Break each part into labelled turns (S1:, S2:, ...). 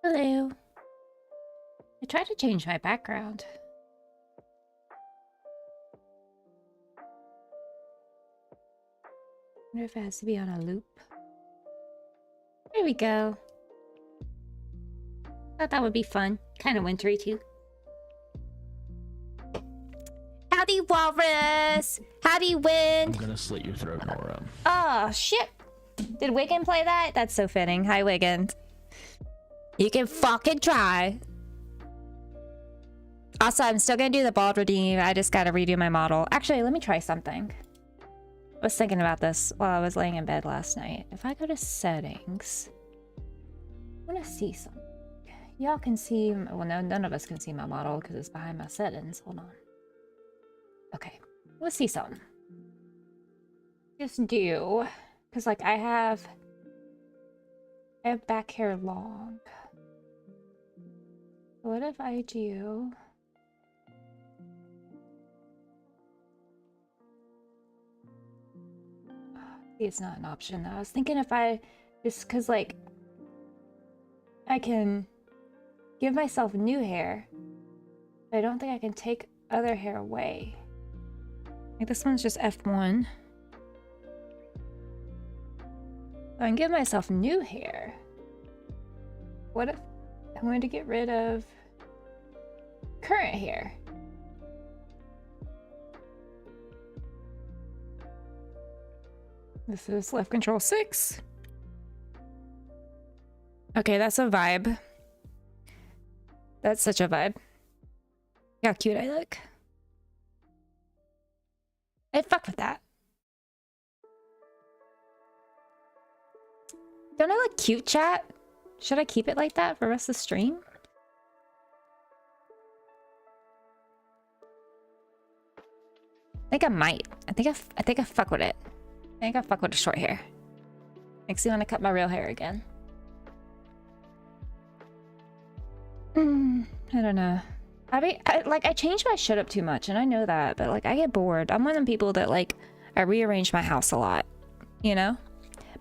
S1: Hello. I tried to change my background. I wonder if it has to be on a loop. There we go. Thought that would be fun. Kind of wintry too. Howdy, Walrus! Howdy, Wind!
S2: I'm gonna slit your throat, Nora.
S1: Oh, shit! Did Wiggin play that? That's so fitting. Hi, Wiggin. You can fucking try. Also, I'm still gonna do the bald redeem. I just gotta redo my model. Actually, let me try something. I was thinking about this while I was laying in bed last night. If I go to settings, I want to see something. Y'all can see, well, no, none of us can see my model because it's behind my settings. Hold on. Okay, let's see something. Just do, because like I have back hair long. What if I do? See, it's not an option. I was thinking if I just, because like I can give myself new hair, but I don't think I can take other hair away. Like this one's just F1. I can give myself new hair. What if I'm going to get rid of current hair? This is left control 6. Okay, that's a vibe. That's such a vibe. Look how cute I look. I'd fuck with that. Don't I look cute, chat? Should I keep it like that for the rest of the stream? I think I might. I think I fuck with it. I think I fuck with the short hair. Makes me want to cut my real hair again. I don't know. I change my shit up too much, and I know that, but like I get bored. I'm one of them people that like I rearrange my house a lot, you know?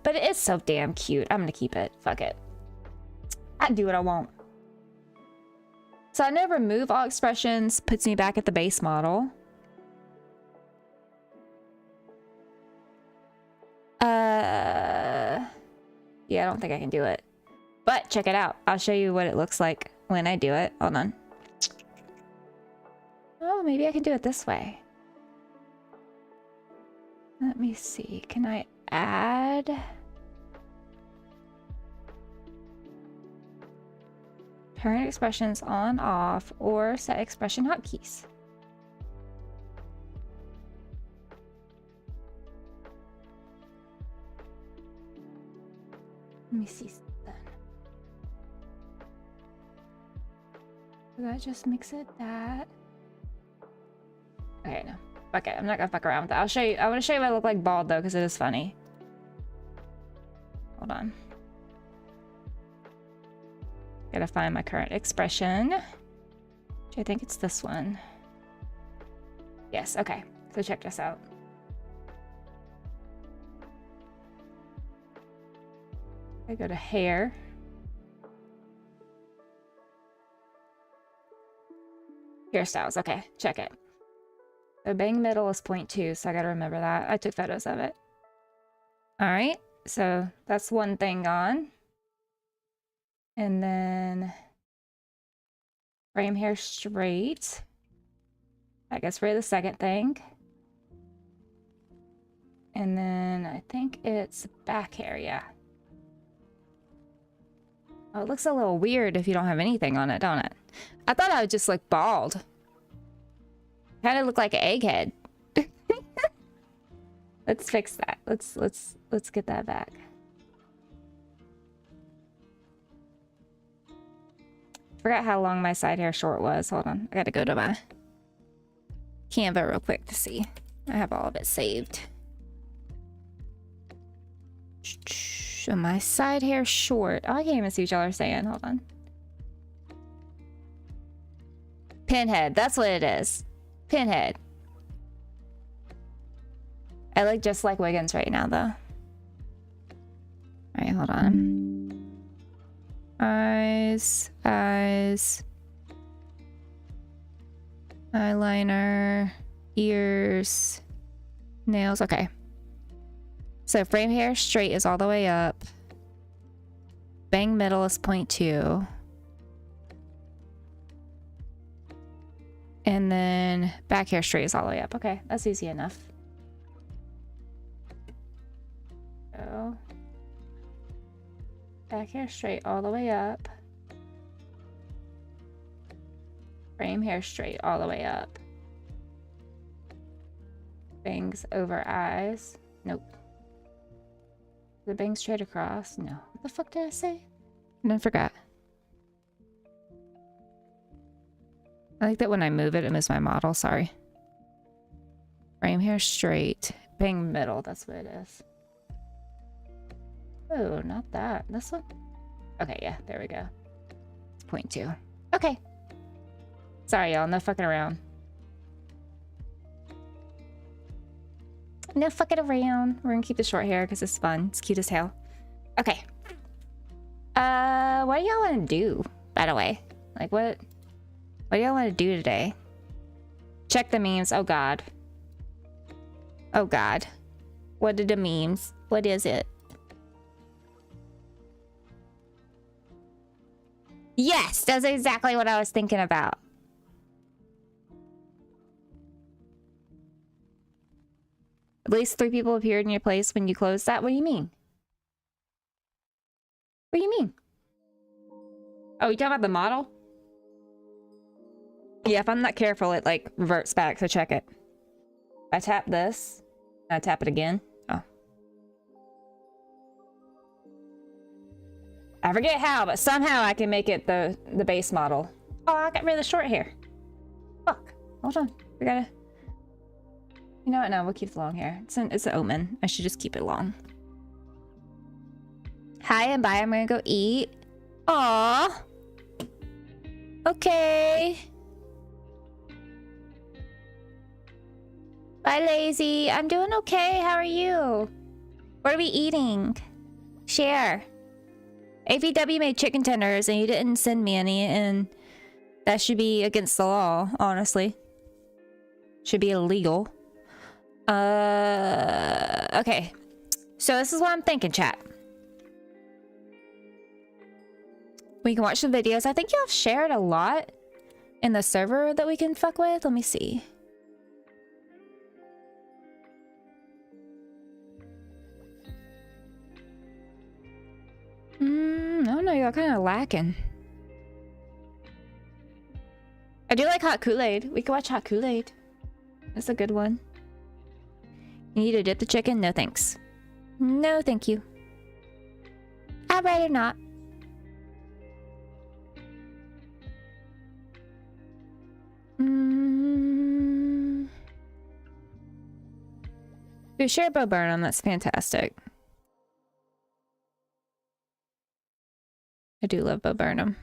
S1: But it is so damn cute. I'm gonna keep it. Fuck it. I do what I want. So I know remove all expressions puts me back at the base model. Yeah, I don't think I can do it. But check it out. I'll show you what it looks like when I do it. Hold on. Oh, maybe I can do it this way. Let me see. Can I add? Turn expressions on, off, or set expression hotkeys. Let me see then. So that just makes it that. Okay, no. Fuck it. I'm not gonna fuck around with that. I'll show you. I want to show you what I look like bald though, because it is funny. Hold on. Gotta find my current expression. Which I think it's this one. Yes, okay. So check this out. I go to hair. Hairstyles. Okay, check it. So bang middle is 0.2, so I gotta remember that. I took photos of it. All right, so that's one thing gone. And then frame hair straight. I guess we're the second thing. And then I think it's back hair, yeah. Oh, it looks a little weird if you don't have anything on it, don't it? I thought I would just look bald. Kind of look like an egghead. Let's fix that. Let's get that back. Forgot how long my side hair short was. Hold on. I gotta go to my Canva real quick to see. I have all of it saved. So my side hair short. Oh, I can't even see what y'all are saying. Hold on. Pinhead. That's what it is. Pinhead. I look just like Wiggins right now, though. Alright, hold on. Eyes. Eyeliner. Ears. Nails. Okay. So frame hair straight is all the way up. Bang middle is 0.2. And then back hair straight is all the way up. Okay, that's easy enough. So back hair straight all the way up. Frame hair straight all the way up. Bangs over eyes. Nope. The bang straight across. No. What the fuck did I say? I forgot. I like that when I move it, it moves my model. Sorry. Frame hair straight. Bang middle. That's what it is. Oh, not that. This one? Okay, yeah. There we go. It's 0.2. Okay. Sorry, y'all. No fucking around. No fucking around. We're gonna keep the short hair because it's fun. It's cute as hell. Okay. What do y'all want to do, by the way? Like, what do y'all want to do today? Check the memes. Oh, God. Oh, God. What are the memes? What is it? Yes, that's exactly what I was thinking about. At least 3 people appeared in your place when you closed that? What do you mean? What do you mean? Oh, you talking about the model? Yeah, if I'm not careful, it like reverts back, so check it. I tap this. I tap it again. Oh. I forget how, but somehow I can make it the base model. Oh, I got rid of the short hair. Fuck. Hold on. We gotta... You know what? No, we'll keep the long hair. It's an omen. I should just keep it long. Hi and bye. I'm gonna go eat. Aww. Okay. Bye, Lazy. I'm doing okay. How are you? What are we eating? Share. AVW made chicken tenders and you didn't send me any, and that should be against the law, honestly. Should be illegal. Okay. So this is what I'm thinking, chat. We can watch the videos. I think y'all have shared a lot in the server that we can fuck with. Let me see. I don't know, y'all kind of lacking. I do like hot Kool-Aid. We can watch hot Kool-Aid. That's a good one. You need to dip the chicken? No thanks. No thank you. I'd rather not. You share Bo Burnham, that's fantastic. I do love Bo Burnham.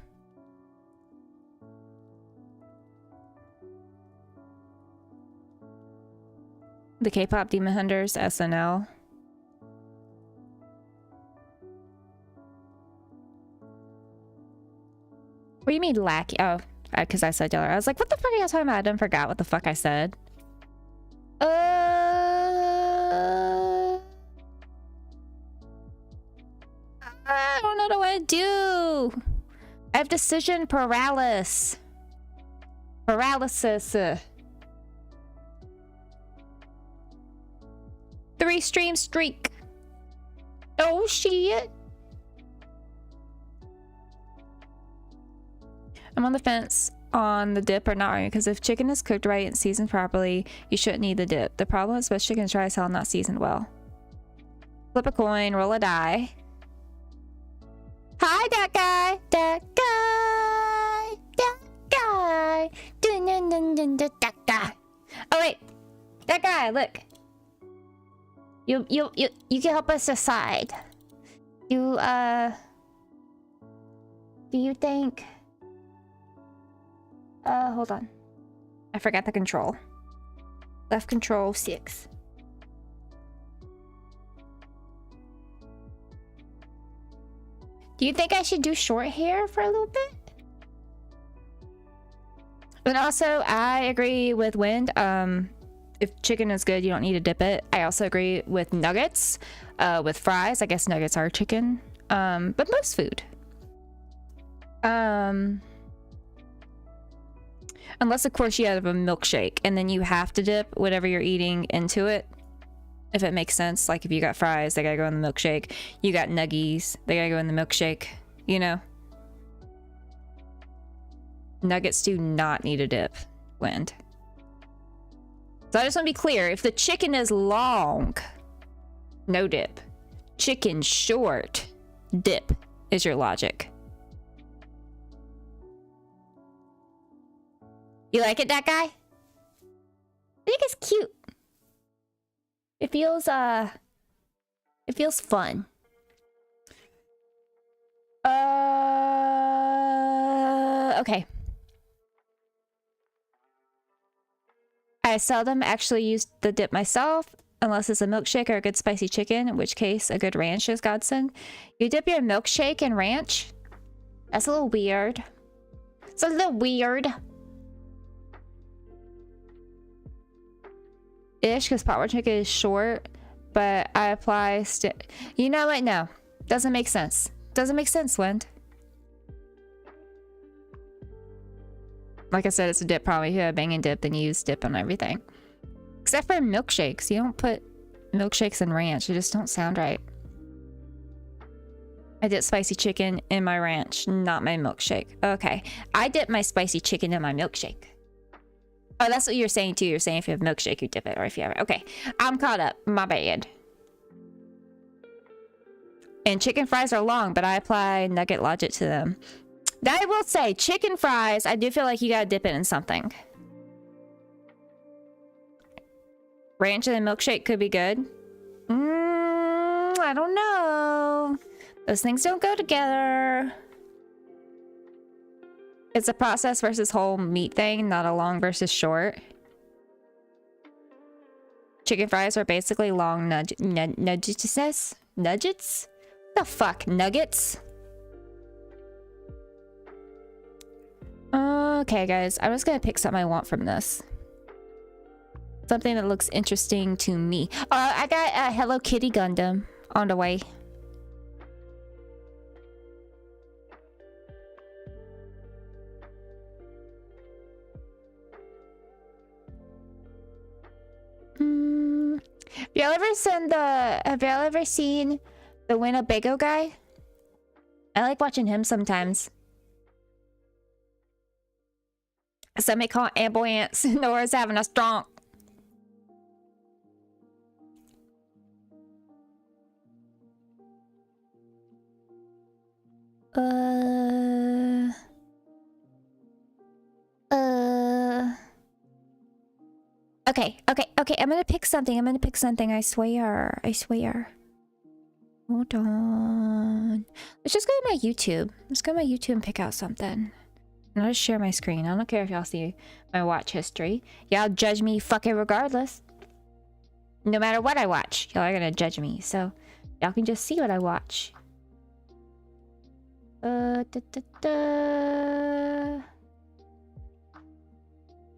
S1: The K-pop Demon Hunters, SNL. you mean lack? Oh, because I said yellow. I was like, what the fuck are y'all talking about? I done forgot what the fuck I said. I don't know what to do. I have decision paralysis. Paralysis. 3-stream streak. Oh shit. I'm on the fence on the dip or not, because if chicken is cooked right and seasoned properly, you shouldn't need the dip. The problem is most chicken is dry as hell, not seasoned well. Flip a coin, roll a die. Hi, that guy. That guy. That guy. That guy. Oh wait, that guy. Look. You can help us decide. Do you think? Hold on. I forgot the control. Left control 6. Do you think I should do short hair for a little bit? And also, I agree with Wind. If chicken is good, you don't need to dip it. I also agree with nuggets. With fries, I guess nuggets are chicken. But most food. Unless, of course, you have a milkshake and then you have to dip whatever you're eating into it. If it makes sense. Like if you got fries, they gotta go in the milkshake. You got nuggies, they gotta go in the milkshake. You know? Nuggets do not need a dip. Wind. So I just want to be clear. If the chicken is long, no dip. Chicken short, dip is your logic. You like it, that guy? I think it's cute. It feels fun. Okay. I seldom actually use the dip myself, unless it's a milkshake or a good spicy chicken, in which case a good ranch is godsend. You dip your milkshake in ranch? That's a little weird. It's a little weird. Ish, because potluck chicken is short, but I apply you know what? No. Doesn't make sense. Doesn't make sense, Wind. Like I said, it's a dip problem. If you have a banging dip, then you use dip on everything. Except for milkshakes. You don't put milkshakes in ranch. They just don't sound right. I dip spicy chicken in my ranch, not my milkshake. Okay. I dip my spicy chicken in my milkshake. Oh, that's what you're saying too. You're saying if you have milkshake, you dip it. Or if you have it. Okay. I'm caught up. My bad. And chicken fries are long, but I apply nugget logic to them. I will say, chicken fries, I do feel like you gotta dip it in something. Ranch and a milkshake could be good. I don't know. Those things don't go together. It's a process versus whole meat thing, not a long versus short. Chicken fries are basically long nuggets? Nuggets? The fuck? Nuggets? Okay, guys. I'm just gonna pick something I want from this. Something that looks interesting to me. I got a Hello Kitty Gundam on the way. Have y'all ever seen the Winnebago guy? I like watching him sometimes. Some may call it ambulance. Nora's having a strong. Okay. I'm gonna pick something. I swear. Hold on. Let's just go to my YouTube. Let's go to my YouTube and pick out something. And I'll just share my screen. I don't care if y'all see my watch history. Y'all judge me fucking regardless. No matter what I watch, y'all are gonna judge me. So y'all can just see what I watch. Da, da, da.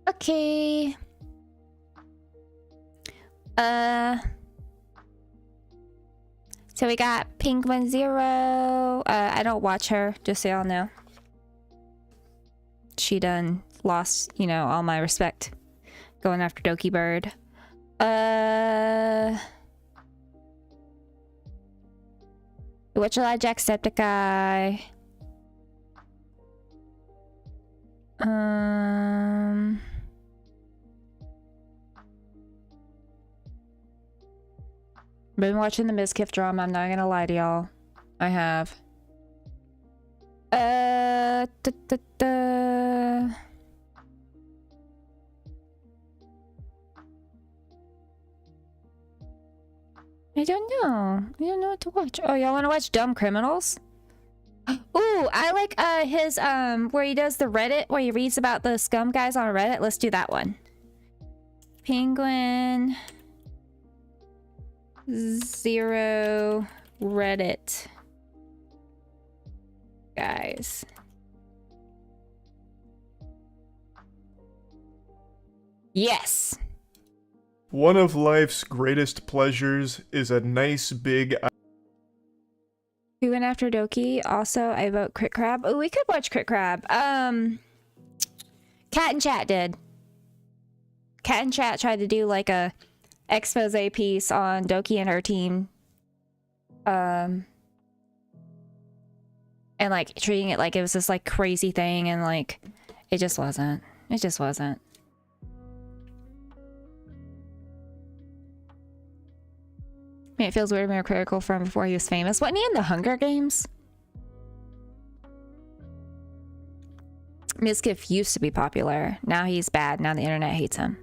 S1: Okay. So we got Penguin Zero. I don't watch her, just so y'all know. She done lost, you know, all my respect going after Doki Bird. Watch a lot of Jacksepticeye. Been watching the Mizkif drama, I'm not gonna lie to y'all. I have. Da, da, da. I don't know. I don't know what to watch. Oh, y'all wanna watch Dumb Criminals? Ooh, I like his where he does the Reddit, where he reads about the scum guys on Reddit. Let's do that one. Penguin Zero Reddit guys. Yes.
S3: One of life's greatest pleasures is a nice big...
S1: We went after Doki. Also, I vote Crit Crab. Oh, we could watch Crit Crab. Cat and Chat did. Cat and Chat tried to do like a expose piece on Doki and her team. And like treating it like it was this like crazy thing, and like it just wasn't. It just wasn't. I mean, it feels weird to be critical from before he was famous. Wasn't he in the Hunger Games? Mizkif used to be popular. Now he's bad. Now the internet hates him.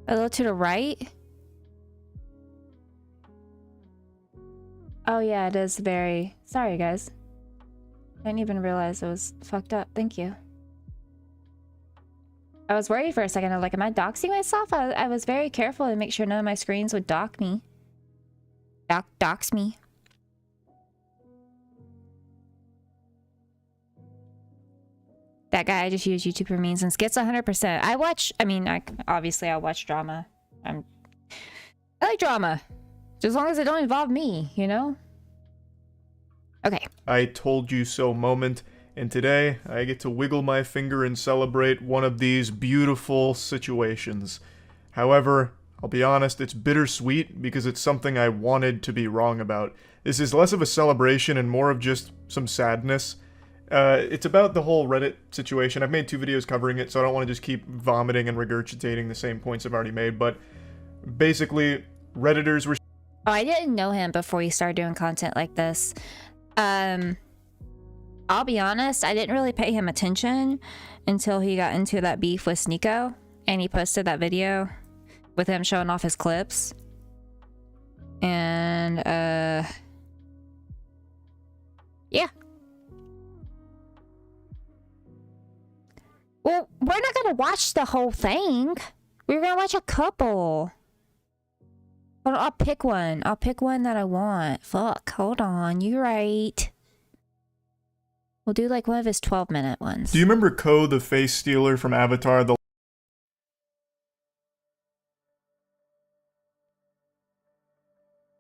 S1: A little to the right. Oh yeah, it is very... Sorry, guys. I didn't even realize it was fucked up. Thank you. I was worried for a second. I was like, am I doxing myself? I was very careful to make sure none of my screens would dox me. Dox me. That guy, I just use YouTube for memes and skits 100%. I watch drama. I like drama. Just as long as it don't involve me, you know? Okay.
S3: I told you so moment, and today I get to wiggle my finger and celebrate one of these beautiful situations. However, I'll be honest, it's bittersweet because it's something I wanted to be wrong about. This is less of a celebration and more of just some sadness. It's about the whole Reddit situation. I've made 2 videos covering it, so I don't want to just keep vomiting and regurgitating the same points I've already made, but basically, Redditors were...
S1: Oh, I didn't know him before he started doing content like this. I'll be honest, I didn't really pay him attention until he got into that beef with Sneeko, and he posted that video with him showing off his clips. And, yeah. Well, we're not gonna watch the whole thing. We're gonna watch a couple. But I'll pick one. I'll pick one that I want. Fuck, hold on. You're right. We'll do like one of his 12-minute ones.
S3: Do you remember Ko, the face stealer from Avatar?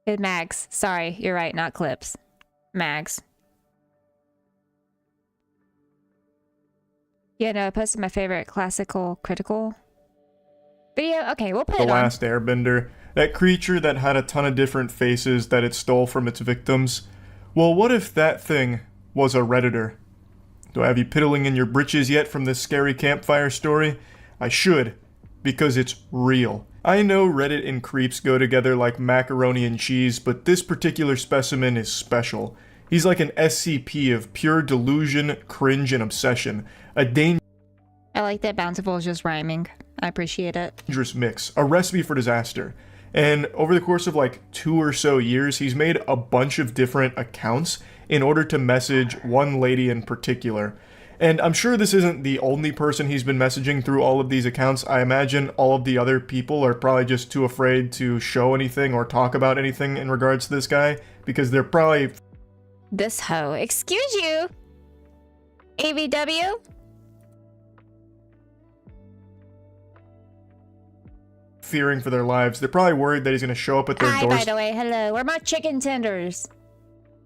S1: Mags. Sorry, you're right, not clips. Mags. Yeah, no, I posted my favorite classical critical video. Okay, we'll put it on.
S3: The Last Airbender. That creature that had a ton of different faces that it stole from its victims. Well, what if that thing was a Redditor? Do I have you piddling in your britches yet from this scary campfire story? I should, because it's real. I know Reddit and creeps go together like macaroni and cheese, but this particular specimen is special. He's like an SCP of pure delusion, cringe, and obsession. A
S1: I like that Bountiful is just rhyming. I appreciate it.
S3: Dangerous mix. A recipe for disaster. And over the course of like 2 or so years, he's made a bunch of different accounts in order to message one lady in particular. And I'm sure this isn't the only person he's been messaging through all of these accounts. I imagine all of the other people are probably just too afraid to show anything or talk about anything in regards to this guy, because they're probably
S1: This hoe. Excuse you. AVW?
S3: fearing for their lives. They're probably worried that he's going to show up at their
S1: Hi,
S3: doors.
S1: by the way. Hello. Where are my chicken tenders?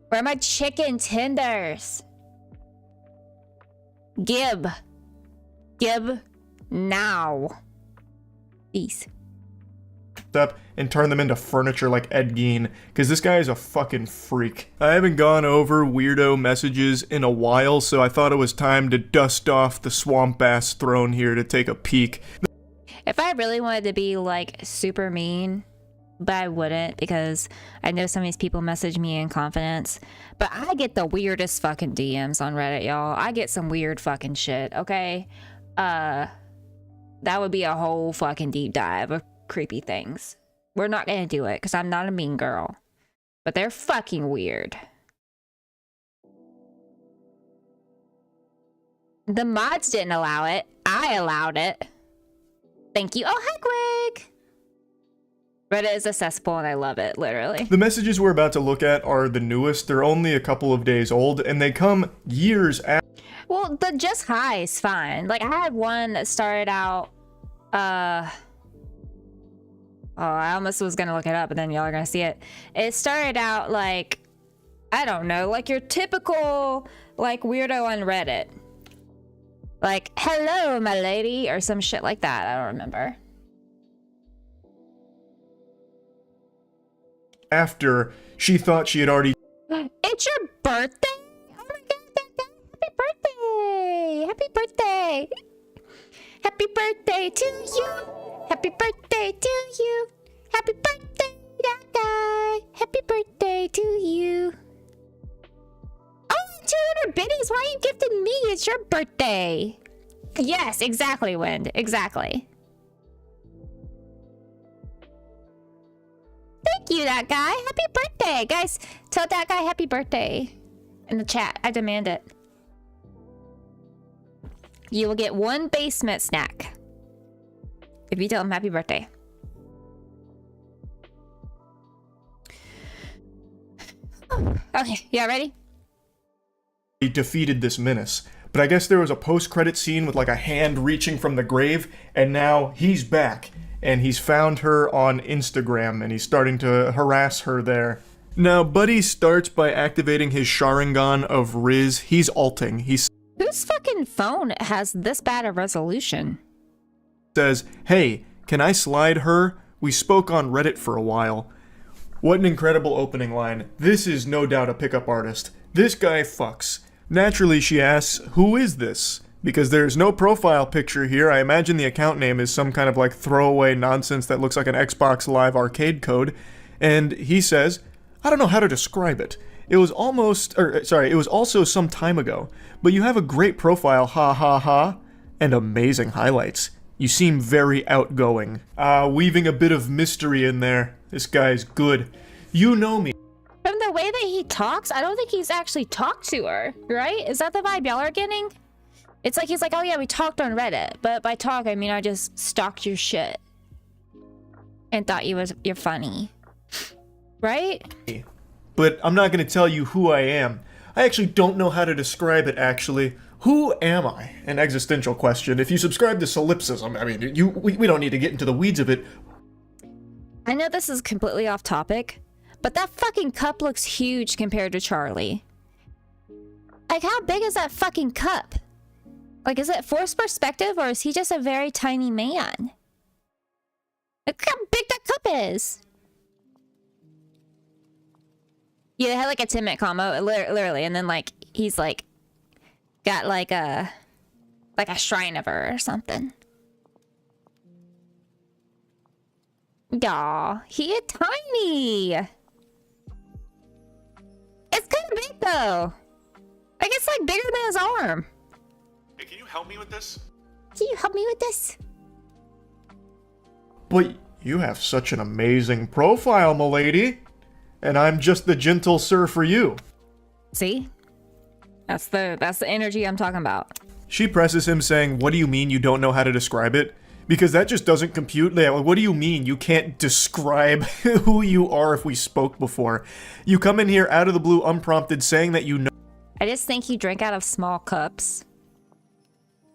S1: Where are my chicken tenders? Gib. Gib. Now. Peace.
S3: Up and turn them into furniture like Ed Gein, because this guy is a fucking freak. I haven't gone over weirdo messages in a while, so I thought it was time to dust off the swamp ass throne here to take a peek.
S1: If I really wanted to be like super mean, but I wouldn't, because I know some of these people message me in confidence, but I get the weirdest fucking DMs on Reddit, y'all. I get some weird fucking shit, okay? That would be a whole fucking deep dive of creepy things. We're not gonna do it because I'm not a mean girl, but they're fucking weird. The mods didn't allow it. I allowed it. Thank you. Oh, hi, Quig. Reddit is a cesspool and I love it, literally.
S3: The messages we're about to look at are the newest. They're only a couple of days old, and they come years after.
S1: Well, the just hi is fine. Like, I had one that started out, oh, I almost was gonna look it up, but then y'all are gonna see it. It started out like, I don't know, like your typical, like, weirdo on Reddit. Like, hello, my lady, or some shit like that. I don't remember.
S3: After she thought she had already.
S1: It's your birthday? Oh my god, happy birthday! Happy birthday! Happy birthday to you! Happy birthday to you! Happy birthday, that guy! Happy birthday to you! Oh, 200 biddies! Why are you gifting me? It's your birthday! Yes, exactly, Wind. Exactly. Thank you, that guy. Happy birthday. Guys, tell that guy happy birthday in the chat. I demand it. You will get one basement snack if you tell him happy birthday. Okay, yeah, ready?
S3: He defeated this menace. But I guess there was a post-credit scene with like a hand reaching from the grave, and now he's back. And he's found her on Instagram, and he's starting to harass her there. Now, Buddy starts by activating his Sharingan of Riz. He's alting. He
S1: Whose fucking phone has this bad a resolution?
S3: says, "Hey, can I slide her? We spoke on Reddit for a while." What an incredible opening line. This is no doubt a pickup artist. This guy fucks. Naturally, she asks, "Who is this?" Because there's no profile picture here. I imagine the account name is some kind of like throwaway nonsense that looks like an Xbox Live arcade code. And he says, "I don't know how to describe it. It was it was also some time ago. But you have a great profile, ha ha ha, and amazing highlights. You seem very outgoing." Weaving a bit of mystery in there. This guy's good. You know me.
S1: From the way that he talks, I don't think he's actually talked to her, right? Is that the vibe y'all are getting? It's like he's like, oh yeah, we talked on Reddit, but by talk I mean I just stalked your shit and thought you're funny, right?
S3: But I'm not going to tell you who I am. I actually don't know how to describe it, actually. Who am I? An existential question. If you subscribe to solipsism, I mean, we don't need to get into the weeds of it.
S1: I know this is completely off topic, but that fucking cup looks huge compared to Charlie. Like, how big is that fucking cup? Like, is it forced perspective, or is he just a very tiny man? Look how big that cup is. Yeah, they had like a 10-minute combo, literally, and then like he's like got like a shrine of her or something. Aw, he is tiny. It's kind of big though. Like, it's like bigger than his arm.
S3: Hey, can you help me with this?
S1: Can you help me with this?
S3: But you have such an amazing profile, m'lady. And I'm just the gentle sir for you.
S1: See? That's the energy I'm talking about.
S3: She presses him saying, "What do you mean you don't know how to describe it?" Because that just doesn't compute. Like, what do you mean you can't describe who you are if we spoke before? You come in here out of the blue unprompted saying that you know.
S1: I just think you drink out of small cups.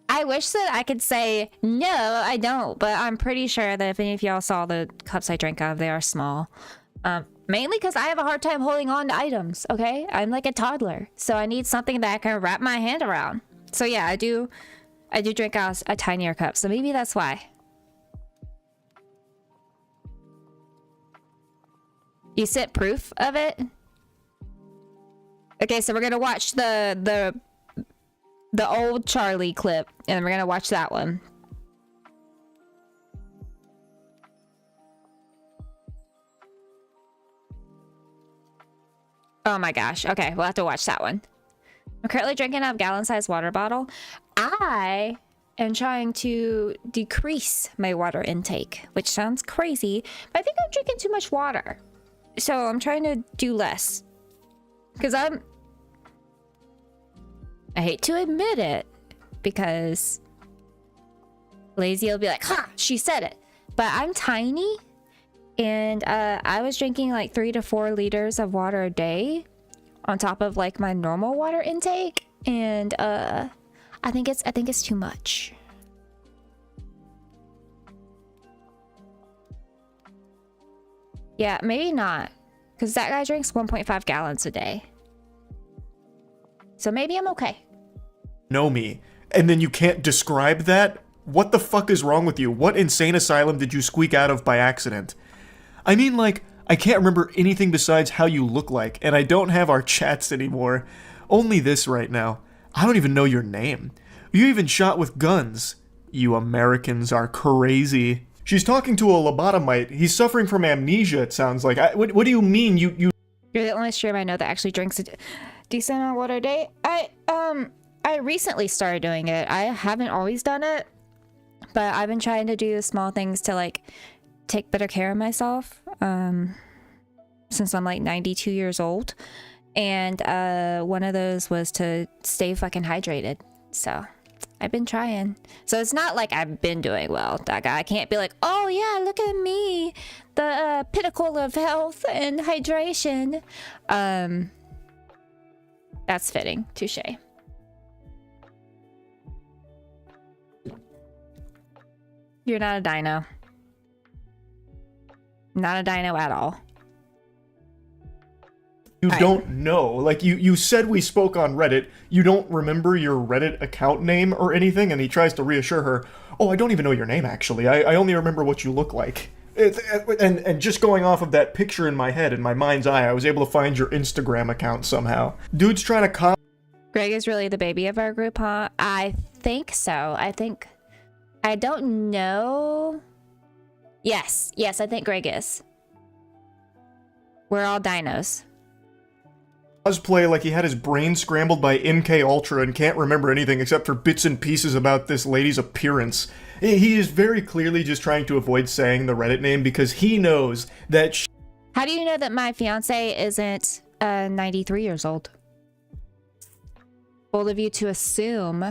S1: I wish that I could say, no, I don't, but I'm pretty sure that if any of y'all saw the cups I drink out of, they are small. Mainly because I have a hard time holding on to items, okay? I'm like a toddler, so I need something that I can wrap my hand around. So yeah, I do drink out a tinier cup, so maybe that's why. You sent proof of it? Okay, so we're gonna watch the old Charlie clip, and we're gonna watch that one. Oh my gosh. Okay, we'll have to watch that one. I'm currently drinking a gallon-sized water bottle. I am trying to decrease my water intake, which sounds crazy, but I think I'm drinking too much water. So I'm trying to do less. Because I hate to admit it, because Lazy will be like, ha, she said it. But I'm tiny, and I was drinking like 3 to 4 liters of water a day on top of like my normal water intake, and I think it's too much. Yeah, maybe not, because that guy drinks 1.5 gallons a day. So maybe I'm okay.
S3: Know me, and then you can't describe that? What the fuck is wrong with you? What insane asylum did you squeak out of by accident? I mean, like, I can't remember anything besides how you look like, and I don't have our chats anymore. Only this right now. I don't even know your name. You even shot with guns. You Americans are crazy. She's talking to a lobotomite. He's suffering from amnesia, it sounds like. What do you mean, you...
S1: You're the only streamer I know that actually drinks a decent amount of water a day. I recently started doing it. I haven't always done it, but I've been trying to do small things to, like, take better care of myself, since I'm like 92 years old, and one of those was to stay fucking hydrated. So I've been trying. So it's not like I've been doing well. I can't be like, oh yeah, look at me, the pinnacle of health and hydration. That's fitting. Touche. You're not a dino. Not a dino at all.
S3: You don't know. Like, you said we spoke on Reddit. You don't remember your Reddit account name or anything, and he tries to reassure her, oh, I don't even know your name, actually. I only remember what you look like. And just going off of that picture in my head, in my mind's eye, I was able to find your Instagram account somehow. Dude's trying to cop...
S1: Greg is really the baby of our group, huh? I think so. I don't know. Yes, I think Greg is. We're all dinos.
S3: Cosplay like he had his brain scrambled by MK Ultra and can't remember anything except for bits and pieces about this lady's appearance. He is very clearly just trying to avoid saying the Reddit name because he knows that
S1: How do you know that my fiance isn't 93 years old? Bold of you to assume.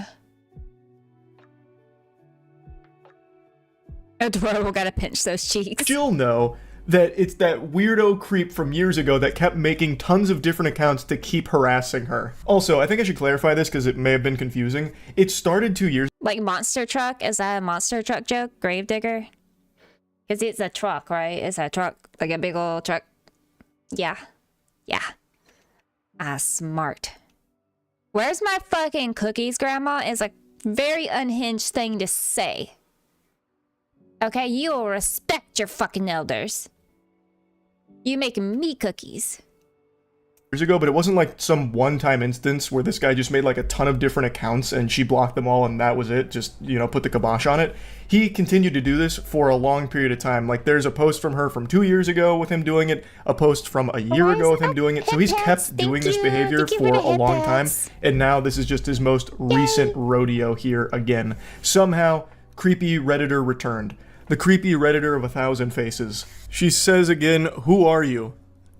S1: Adorable, gotta pinch those cheeks.
S3: she'll know that it's that weirdo creep from years ago that kept making tons of different accounts to keep harassing her. Also, I think I should clarify this because it may have been confusing. It started 2 years
S1: Like monster truck? Is that a monster truck joke? Gravedigger? Because it's a truck, right? It's a truck. Like a big old truck. Yeah. Smart. Where's my fucking cookies, Grandma? Is a very unhinged thing to say. Okay, you will respect your fucking elders. You making me cookies.
S3: ago, but it wasn't like some one-time instance where this guy just made like a ton of different accounts and she blocked them all and that was it, just, you know, put the kibosh on it. He continued to do this for a long period of time. Like, there's a post from her from 2 years ago with him doing it, a post from a year ago with him doing it, so he's kept doing this behavior for a long time, and now this is just his most recent rodeo here again. Somehow, creepy Redditor returned. The creepy Redditor of 1,000 faces. She says again, "Who are you?"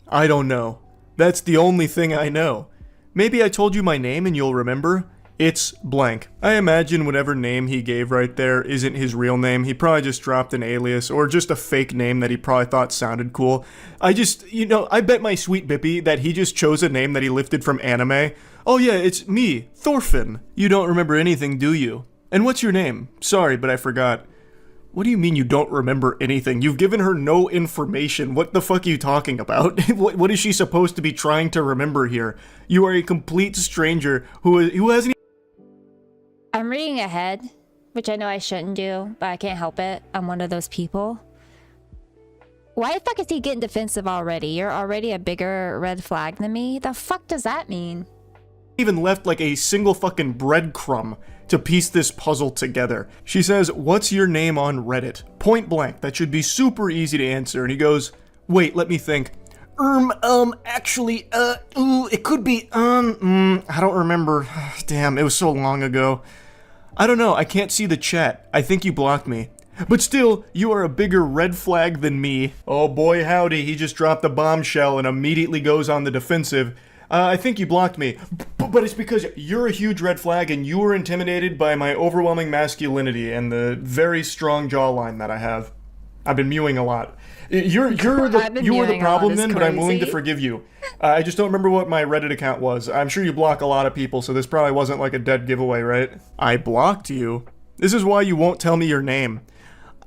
S3: I don't know. That's the only thing I know. Maybe I told you my name and you'll remember. It's blank. I imagine whatever name he gave right there isn't his real name. He probably just dropped an alias or just a fake name that he probably thought sounded cool. I bet my sweet Bippy that he just chose a name that he lifted from anime. Oh yeah, it's me, Thorfinn. You don't remember anything, do you? And what's your name? Sorry, but I forgot. What do you mean you don't remember anything? You've given her no information. What the fuck are you talking about? What is she supposed to be trying to remember here? You are a complete stranger who hasn't.
S1: I'm reading ahead, which I know I shouldn't do, but I can't help it. I'm one of those people. Why the fuck is he getting defensive already? You're already a bigger red flag than me? The fuck does that mean?
S3: Even left like a single fucking breadcrumb to piece this puzzle together. She says, "What's your name on Reddit?" Point blank. That should be super easy to answer. And he goes, "Wait, let me think. Actually, it could be, I don't remember. Damn, it was so long ago. I don't know, I can't see the chat. I think you blocked me. But still, you are a bigger red flag than me." Oh boy howdy, he just dropped a bombshell and immediately goes on the defensive. I think you blocked me. But it's because you're a huge red flag and you were intimidated by my overwhelming masculinity and the very strong jawline that I have. I've been mewing a lot. You were the problem then, but I'm willing to forgive you. I just don't remember what my Reddit account was. I'm sure you block a lot of people, so this probably wasn't like a dead giveaway, right? I blocked you? This is why you won't tell me your name.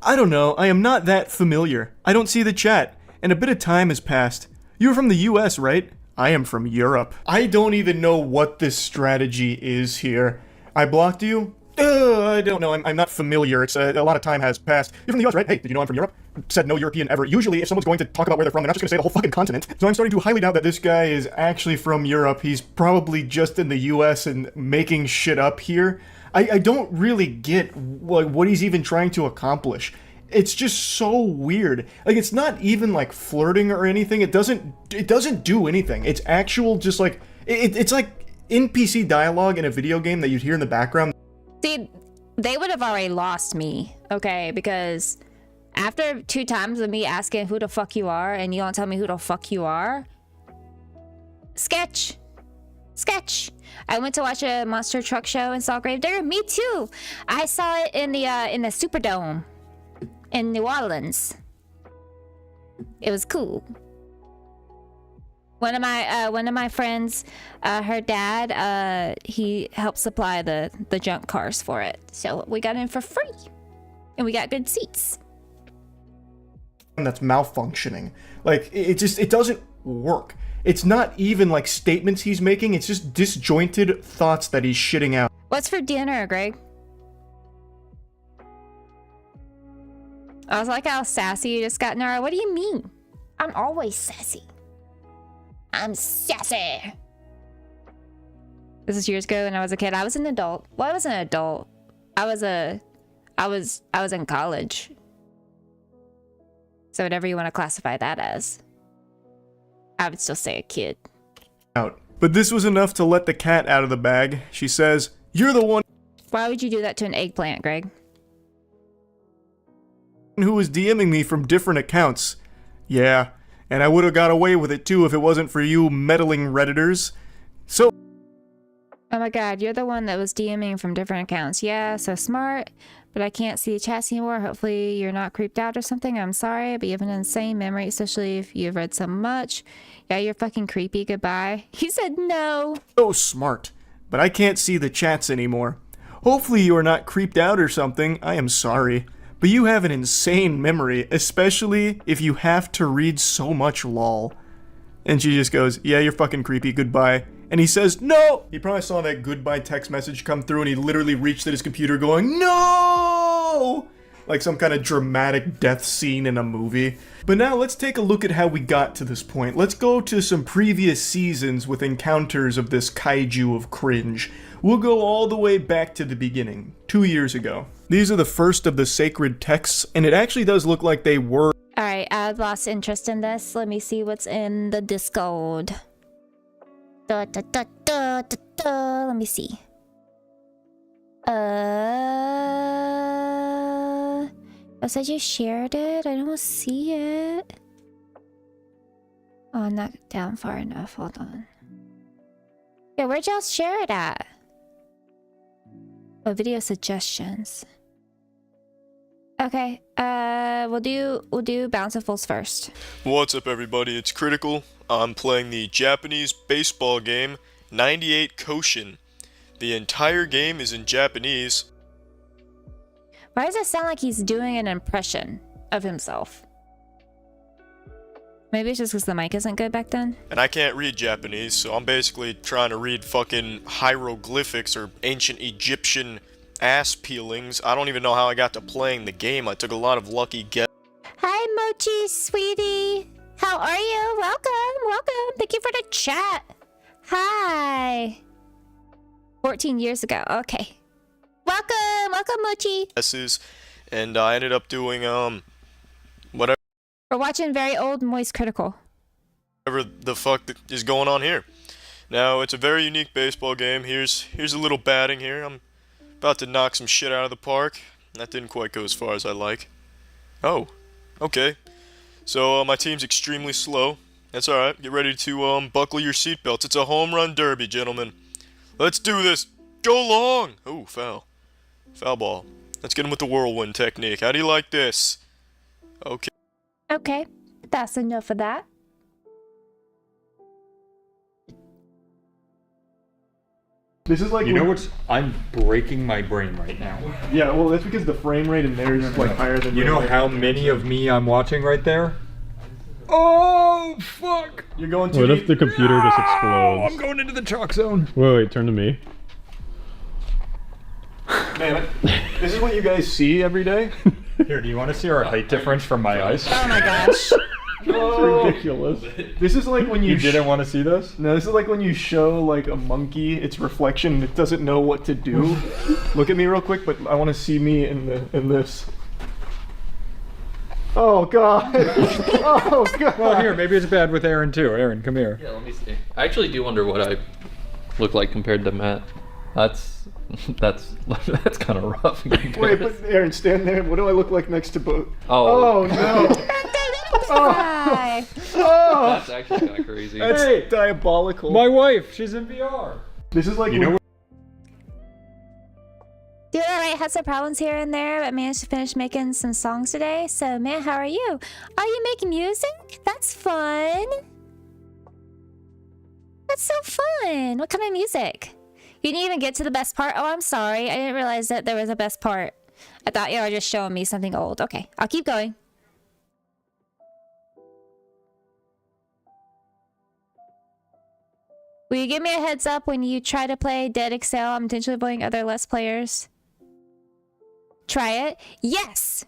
S3: I don't know, I am not that familiar. I don't see the chat, and a bit of time has passed. You're from the US, right? I am from Europe. I don't even know what this strategy is here. I blocked you? I don't know. I'm not familiar. It's a lot of time has passed. You're from the US, right? Hey, did you know I'm from Europe? Said no European ever. Usually, if someone's going to talk about where they're from, they're not just going to say the whole fucking continent. So I'm starting to highly doubt that this guy is actually from Europe. He's probably just in the US and making shit up here. I don't really get what he's even trying to accomplish. It's just so weird. Like, it's not even like flirting or anything. It doesn't do anything. It's actual just like it's like NPC dialogue in a video game that you'd hear in the background.
S1: See, they would have already lost me, okay? Because after 2 times of me asking who the fuck you are and you don't tell me who the fuck you are, sketch. I went to watch a monster truck show and saw Gravedigger. Me too. I saw it in the Superdome in New Orleans. It was cool. One of my friends, her dad, he helped supply the junk cars for it, so we got in for free, and we got good seats.
S3: That's malfunctioning. Like, it doesn't work. It's not even like statements he's making. It's just disjointed thoughts that he's shitting out.
S1: What's for dinner, Greg? I was like how sassy you just got, Nara. What do you mean? I'm always sassy. I'm sassy. This is years ago when I was a kid. I was an adult. Well, I wasn't an adult. I was in college. So whatever you want to classify that as. I would still say a kid.
S3: Out. But this was enough to let the cat out of the bag. She says, "You're the one."
S1: Why would you do that to an eggplant, Greg?
S3: Who was DMing me from different accounts. Yeah, and I would have got away with it too if it wasn't for you meddling Redditors. So...
S1: Oh my god, you're the one that was DMing from different accounts. Yeah, so smart, but I can't see the chats anymore. Hopefully you're not creeped out or something. I'm sorry, but you have an insane memory, especially if you've read so much. Yeah, you're fucking creepy. Goodbye. He said no.
S3: So smart, but I can't see the chats anymore. Hopefully you are not creeped out or something. I am sorry. But you have an insane memory, especially if you have to read so much lol. And she just goes, "Yeah, you're fucking creepy, goodbye." And he says, "No!" He probably saw that goodbye text message come through and he literally reached at his computer going, "No!" Like some kind of dramatic death scene in a movie. But now let's take a look at how we got to this point. Let's go to some previous seasons with encounters of this kaiju of cringe. We'll go all the way back to the beginning, 2 years ago. These are the first of the sacred texts, and it actually does look like they were...
S1: Alright, I've lost interest in this. Let me see what's in the Discord. Let me see. I said you shared it? I don't see it. Oh, not down far enough. Hold on. Yeah, where'd y'all share it at? Oh, video suggestions. Okay, we'll do Bountifuls first.
S4: What's up, everybody? It's Critical. I'm playing the Japanese baseball game 98 Koshin. The entire game is in Japanese.
S1: Why does it sound like he's doing an impression of himself? Maybe it's just because the mic isn't good back then.
S4: And I can't read Japanese, so I'm basically trying to read fucking hieroglyphics or ancient Egyptian ass peelings. I don't even know how I got to playing the game. I took a lot of lucky guesses.
S1: Hi, Mochi, sweetie. How are you? Welcome. Thank you for the chat. Hi. 14 years ago. Okay. Welcome, Mochi.
S4: And I ended up doing, whatever
S1: We're watching very old Moist Critical.
S4: the fuck is going on here. Now, it's a very unique baseball game. Here's a little batting here. I'm about to knock some shit out of the park. That didn't quite go as far as I like. Oh, okay. So, my team's extremely slow. That's alright. Get ready to, buckle your seatbelts. It's a home run derby, gentlemen. Let's do this. Go long! Oh, foul. Foul ball. Let's get him with the whirlwind technique. How do you like this? Okay.
S1: Okay, that's enough of that.
S3: This is like
S5: You know what's? I'm breaking my brain right now.
S3: Yeah, well, that's because the frame rate in there is like higher than.
S5: You know how many of me I'm watching right there? Oh, fuck!
S3: You're going to.
S6: What if the computer just
S5: Oh,
S6: explodes?
S5: I'm going into the chalk zone.
S6: Wait, turn to me.
S3: Man, this is what you guys see every day.
S5: Here, do you want to see our height difference from my eyes?
S1: Oh my gosh.
S3: Oh,
S6: Ridiculous.
S3: this is like when you.
S5: You didn't want to see this?
S3: No, this is like when you show like a monkey its reflection and it doesn't know what to do. Look at me real quick, but I want to see me in this. Oh god. Oh god.
S5: Well, here, maybe it's bad with Aaron too. Aaron, come here.
S2: Yeah, let me see. I actually do wonder what I look like compared to Matt. That's kind of rough.
S3: Wait, but Aaron, stand there. What do I look like next to both?
S2: Oh.
S3: Oh no.
S1: Hi.
S3: Oh,
S2: That's actually kind of crazy.
S3: that's
S5: Hey!
S3: diabolical.
S5: My wife, she's in VR.
S3: This is like
S5: You know what?
S1: Doing alright, had some problems here and there, but managed to finish making some songs today. So, man, how are you? Oh, you make music? That's fun. That's so fun. What kind of music? You didn't even get to the best part? Oh, I'm sorry. I didn't realize that there was a best part. I thought you were just showing me something old. Okay, I'll keep going. Will you give me a heads up when you try to play Dead Excel? I'm intentionally avoiding other less players. Try it? Yes!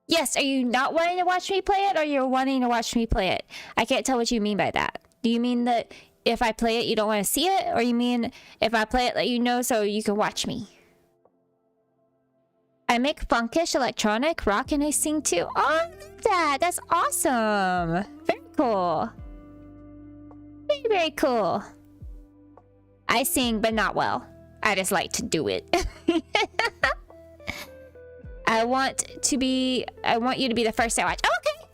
S1: Yes, are you not wanting to watch me play it, or you're wanting to watch me play it? I can't tell what you mean by that. Do you mean that if I play it, you don't want to see it? Or you mean if I play it, let you know so you can watch me? I make funkish electronic rock and I sing too. Oh, I love that! That's awesome! Very cool. Very, very cool. I sing, but not well. I just like to do it. I want you to be the first to watch. Okay.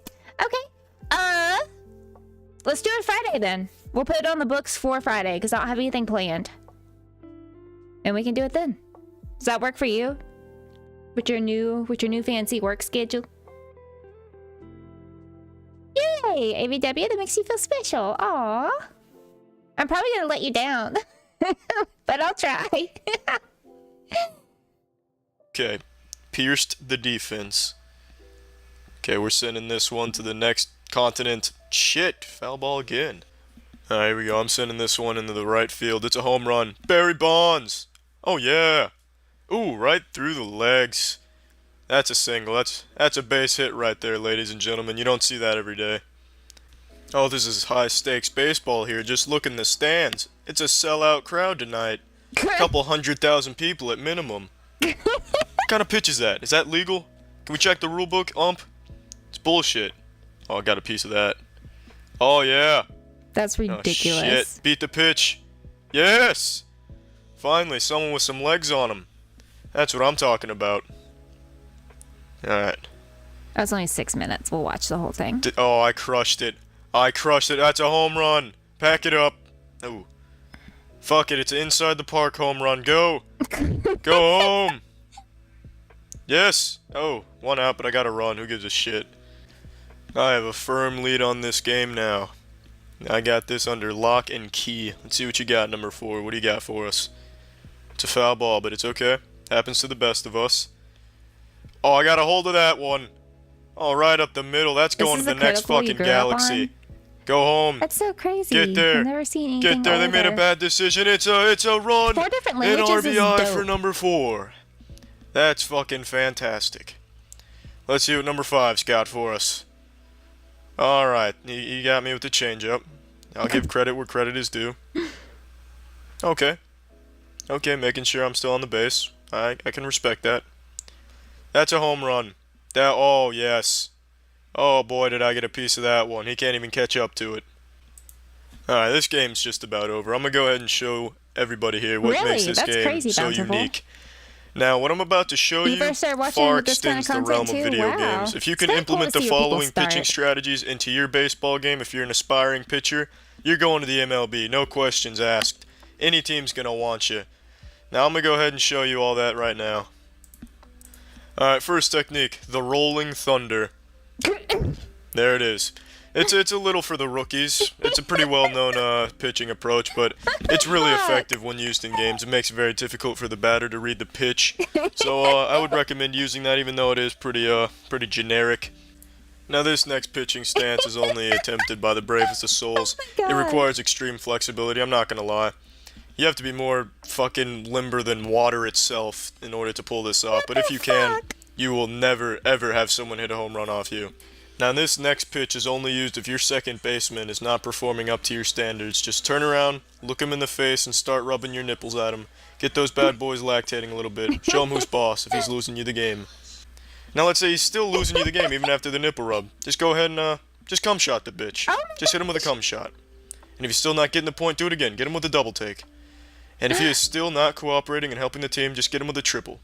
S1: Let's do it Friday then. We'll put it on the books for Friday because I don't have anything planned. And we can do it then. Does that work for you? With your new fancy work schedule? Yay! AVW, that makes you feel special. Aw. I'm probably gonna let you down. But I'll try.
S4: Okay. Pierced the defense. Okay, we're sending this one to the next continent. Shit, foul ball again. Alright, here we go. I'm sending this one into the right field. It's a home run. Barry Bonds! Oh yeah! Ooh, right through the legs. That's a single. That's a base hit right there, ladies and gentlemen. You don't see that every day. Oh, this is high stakes baseball here. Just look in the stands. It's a sellout crowd tonight. Couple 100,000 people at minimum. What kind of pitch is that? Is that legal? Can we check the rule book, ump? It's bullshit. Oh, I got a piece of that. Oh, yeah.
S1: That's
S4: Oh,
S1: ridiculous.
S4: shit. Beat the pitch. Yes! Finally, someone with some legs on him. That's what I'm talking about. Alright.
S1: That was only 6 minutes. We'll watch the whole thing.
S4: Oh, I crushed it. I crushed it. That's a home run. Pack it up. Ooh. Fuck it, it's an inside the park home run. Go! Go home! Yes! Oh, 1 out, but I gotta run. Who gives a shit? I have a firm lead on this game now. I got this under lock and key. Let's see what you got, number 4. What do you got for us? It's a foul ball, but it's okay. Happens to the best of us. Oh, I got a hold of that one. Oh, right up the middle. That's going to the next fucking galaxy. Go home.
S1: That's so crazy.
S4: Get there.
S1: I've never seen anything
S4: Get there. They made a
S1: older.
S4: bad decision. It's a run.
S1: 4 different
S4: An
S1: languages is
S4: RBI
S1: dope.
S4: for number 4. That's fucking fantastic. Let's see what number 5's got for us. Alright, you got me with the changeup. I'll give credit where credit is due. Okay. Okay, making sure I'm still on the base. I can respect that. That's a home run. Oh, yes. Oh boy, did I get a piece of that one. He can't even catch up to it. Alright, this game's just about over. I'm gonna go ahead and show everybody here what
S1: Really?
S4: makes this
S1: That's
S4: game
S1: crazy,
S4: so
S1: Bountiful.
S4: unique. Now, what I'm about to show you
S1: first started watching
S4: far
S1: with this kind of
S4: extends the realm of
S1: content too?
S4: video
S1: Wow.
S4: games. If you
S1: It's
S4: can
S1: kinda cool
S4: implement
S1: to
S4: the
S1: see where people
S4: following pitching
S1: start.
S4: strategies into your baseball game, if you're an aspiring pitcher, you're going to the MLB. No questions asked. Any team's gonna want you. Now, I'm gonna go ahead and show you all that right now. Alright, first technique, the Rolling Thunder. There it is. It's a little for the rookies. It's a pretty well-known pitching approach, but it's really effective when used in games. It makes it very difficult for the batter to read the pitch. So I would recommend using that, even though it is pretty generic. Now this next pitching stance is only attempted by the bravest of souls.
S1: my
S4: It
S1: God.
S4: requires extreme flexibility, I'm not gonna lie. You have to be more fucking limber than water itself in order to pull this off, but if you can, you will never ever have someone hit a home run off you. Now this next pitch is only used if your second baseman is not performing up to your standards. Just turn around, look him in the face, and start rubbing your nipples at him. Get those bad boys lactating a little bit. Show him who's boss if he's losing you the game. Now let's say he's still losing you the game even after the nipple rub. Just go ahead and just cum shot the bitch. Just hit him with a cum shot. And if he's still not getting the point, do it again. Get him with a double take. And if he is still not cooperating and helping the team, just get him with a triple.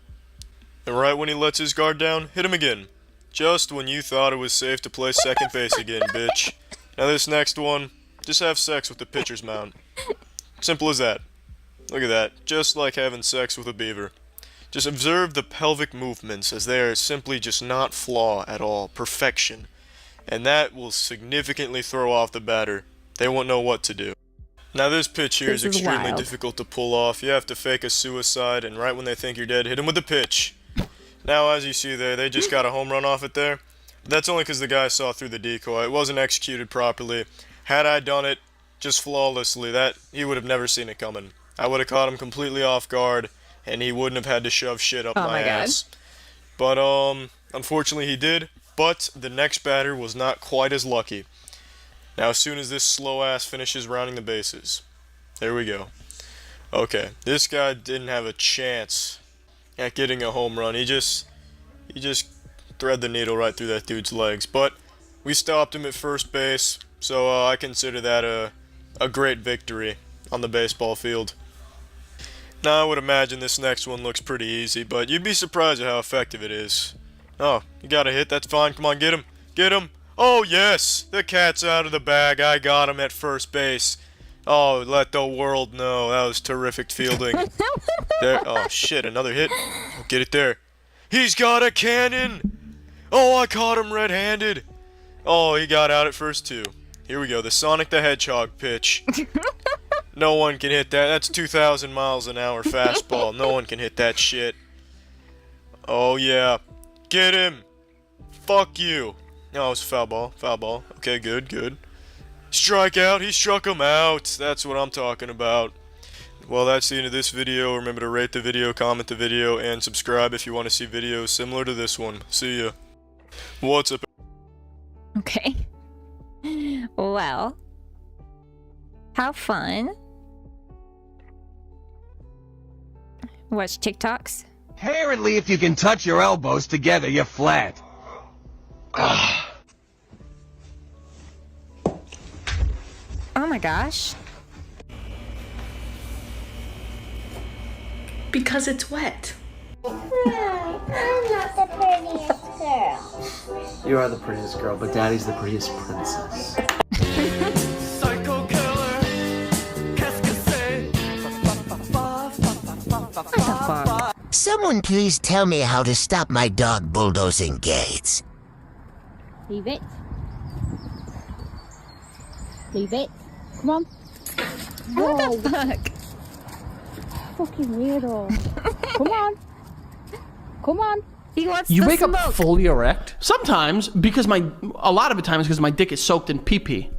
S4: And right when he lets his guard down, hit him again. Just when you thought it was safe to play second base again, bitch. Now this next one, just have sex with the pitcher's mound. Simple as that. Look at that. Just like having sex with a beaver. Just observe the pelvic movements as they are simply just not flaw at all. Perfection. And that will significantly throw off the batter. They won't know what to do. Now this pitch here is
S1: This is
S4: extremely
S1: wild.
S4: difficult to pull off. You have to fake a suicide, and right when they think you're dead, hit them with the pitch. Now as you see there, they just got a home run off it there. That's only because the guy saw through the decoy. It wasn't executed properly. Had I done it just flawlessly, that he would have never seen it coming. I would have caught him completely off guard, and he wouldn't have had to shove shit up
S1: Oh
S4: my
S1: my God.
S4: ass. But unfortunately he did. But the next batter was not quite as lucky. Now as soon as this slow ass finishes rounding the bases, there we go. Okay, this guy didn't have a chance at getting a home run. He just thread the needle right through that dude's legs. But we stopped him at first base, so I consider that a great victory on the baseball field. Now I would imagine this next one looks pretty easy, but you'd be surprised at how effective it is. Oh, you got a hit, that's fine. Come on, get him. Get him. Oh yes, the cat's out of the bag. I got him at first base. Oh, let the world know. That was terrific fielding. There. Oh shit, another hit. Get it there. He's got a cannon. Oh, I caught him red-handed. Oh, he got out at first too. Here we go, the Sonic the Hedgehog pitch. No one can hit that. That's 2,000 miles an hour fastball. No one can hit that shit. Oh yeah. Get him. Fuck you. No, it's a foul ball. Foul ball. Okay, good, good. Strike out. He struck him out. That's what I'm talking about. Well, that's the end of this video. Remember to rate the video, comment the video, and subscribe if you want to see videos similar to this one. See ya. What's up?
S1: Okay. Well. How fun. Watch TikToks.
S6: Apparently, if you can touch your elbows together, you're flat.
S1: Oh my gosh.
S7: Because it's wet.
S8: I'm not the prettiest girl.
S9: You are the prettiest girl, but Daddy's the prettiest princess.
S10: Psycho killer, qu'est-ce que c'est?
S1: What the fuck?
S7: Someone please tell me how to stop my dog bulldozing gates.
S8: Leave it. Leave it. Come on.
S1: What the fuck?
S8: Fucking weirdo. Come on. Come on.
S1: He wants
S10: You
S1: the
S10: wake
S1: smoke.
S10: up fully erect? Sometimes, because a lot of the times because my dick is soaked in pee-pee.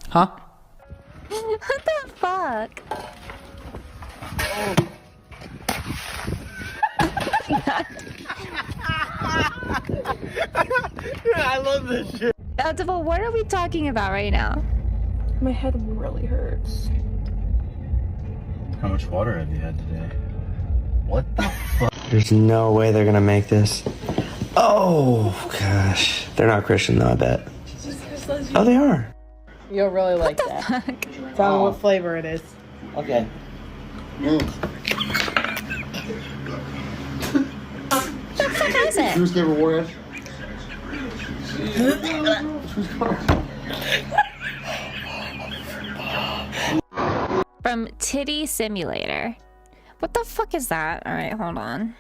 S10: Huh?
S1: What the fuck?
S6: I love this shit.
S1: Bountiful, what are we talking about right now?
S8: My head really hurts.
S9: How much water have you had today? What the fuck? There's no way they're gonna make this. Oh, gosh. They're not Christian, though, I bet. Oh, they are.
S11: You'll really like that.
S1: Fuck.
S11: Tell me what flavor it is.
S9: Okay.
S1: What the fuck is it?
S9: Who's favorite warrior?
S1: From Titty Simulator. What the fuck is that? Alright, hold on.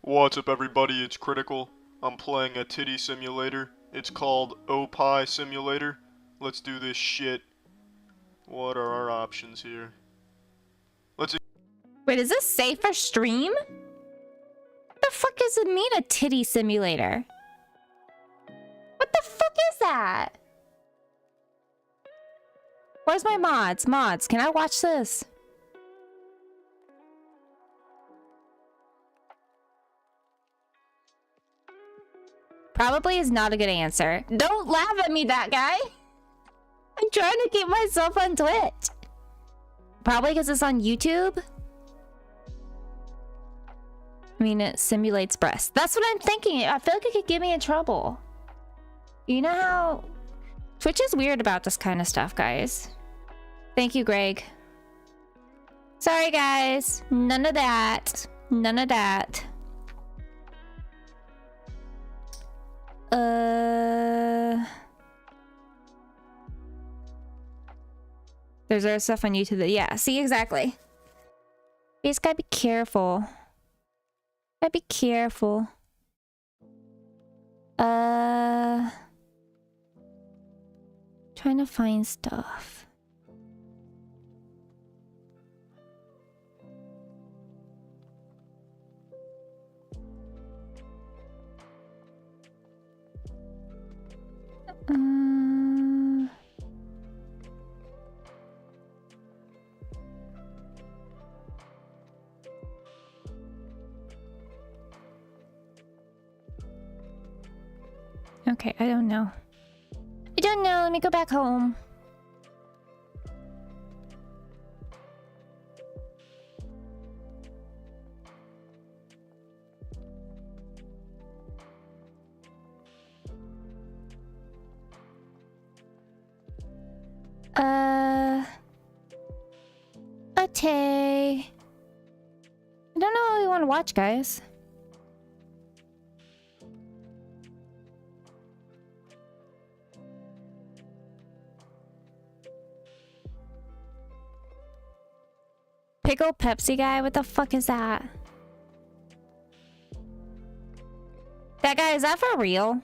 S4: What's up, everybody? It's Critical. I'm playing a titty simulator. It's called Opie Simulator. Let's do this shit. What are our options here?
S1: Wait, is this safe for stream? What the fuck does it mean, a titty simulator? What the fuck is that? Where's my mods? Mods, can I watch this? Probably is not a good answer. Don't laugh at me, that guy. I'm trying to keep myself on Twitch. Probably because it's on YouTube. I mean, it simulates breasts. That's what I'm thinking. I feel like it could get me in trouble. You know how Twitch is weird about this kind of stuff, guys. Thank you, Greg. Sorry, guys. None of that. None of that. There's other stuff on YouTube that, yeah, see, exactly. You just gotta be careful. Gotta be careful. Trying to find stuff. Okay, I don't know. I don't know. Let me go back home. Okay. I don't know what we want to watch, guys. Pickle Pepsi guy? What the fuck is that? That guy, is that for real?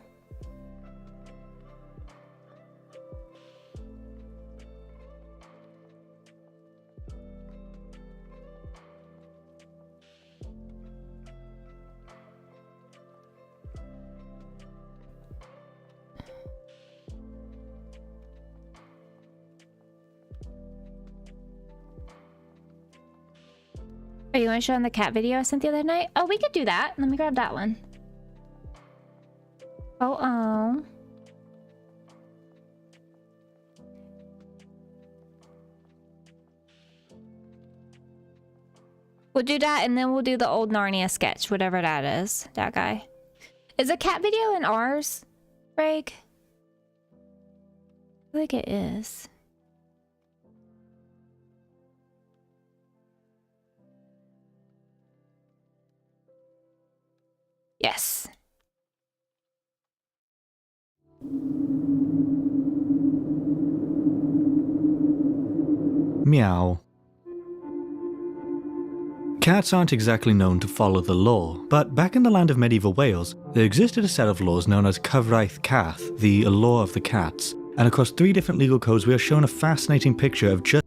S1: Are you going to show them the cat video I sent the other night? Oh, we could do that. Let me grab that one. Oh. We'll do that, and then we'll do the old Narnia sketch, whatever that is. That guy. Is a cat video in ours, Greg? I feel like it is. Yes.
S12: Meow. Cats aren't exactly known to follow the law, but back in the land of medieval Wales, there existed a set of laws known as Cyfraith Cath, the law of the cats, and across 3 different legal codes we are shown a fascinating picture of just...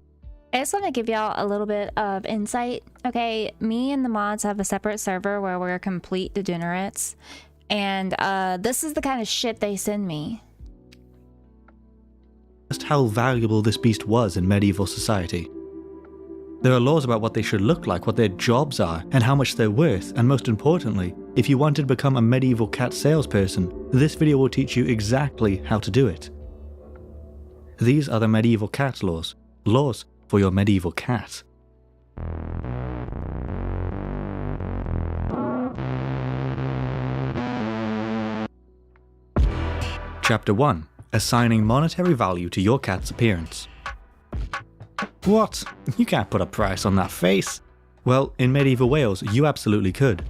S1: I just want to give y'all a little bit of insight. Okay, me and the mods have a separate server where we're complete degenerates, and this is the kind of shit they send me.
S12: Just how valuable this beast was in medieval society. There are laws about what they should look like, what their jobs are, and how much they're worth, and most importantly, if you wanted to become a medieval cat salesperson, this video will teach you exactly how to do it. These are the medieval cat laws. Laws for your medieval cat. Chapter 1. Assigning monetary value to your cat's appearance. What? You can't put a price on that face. Well, in medieval Wales, you absolutely could.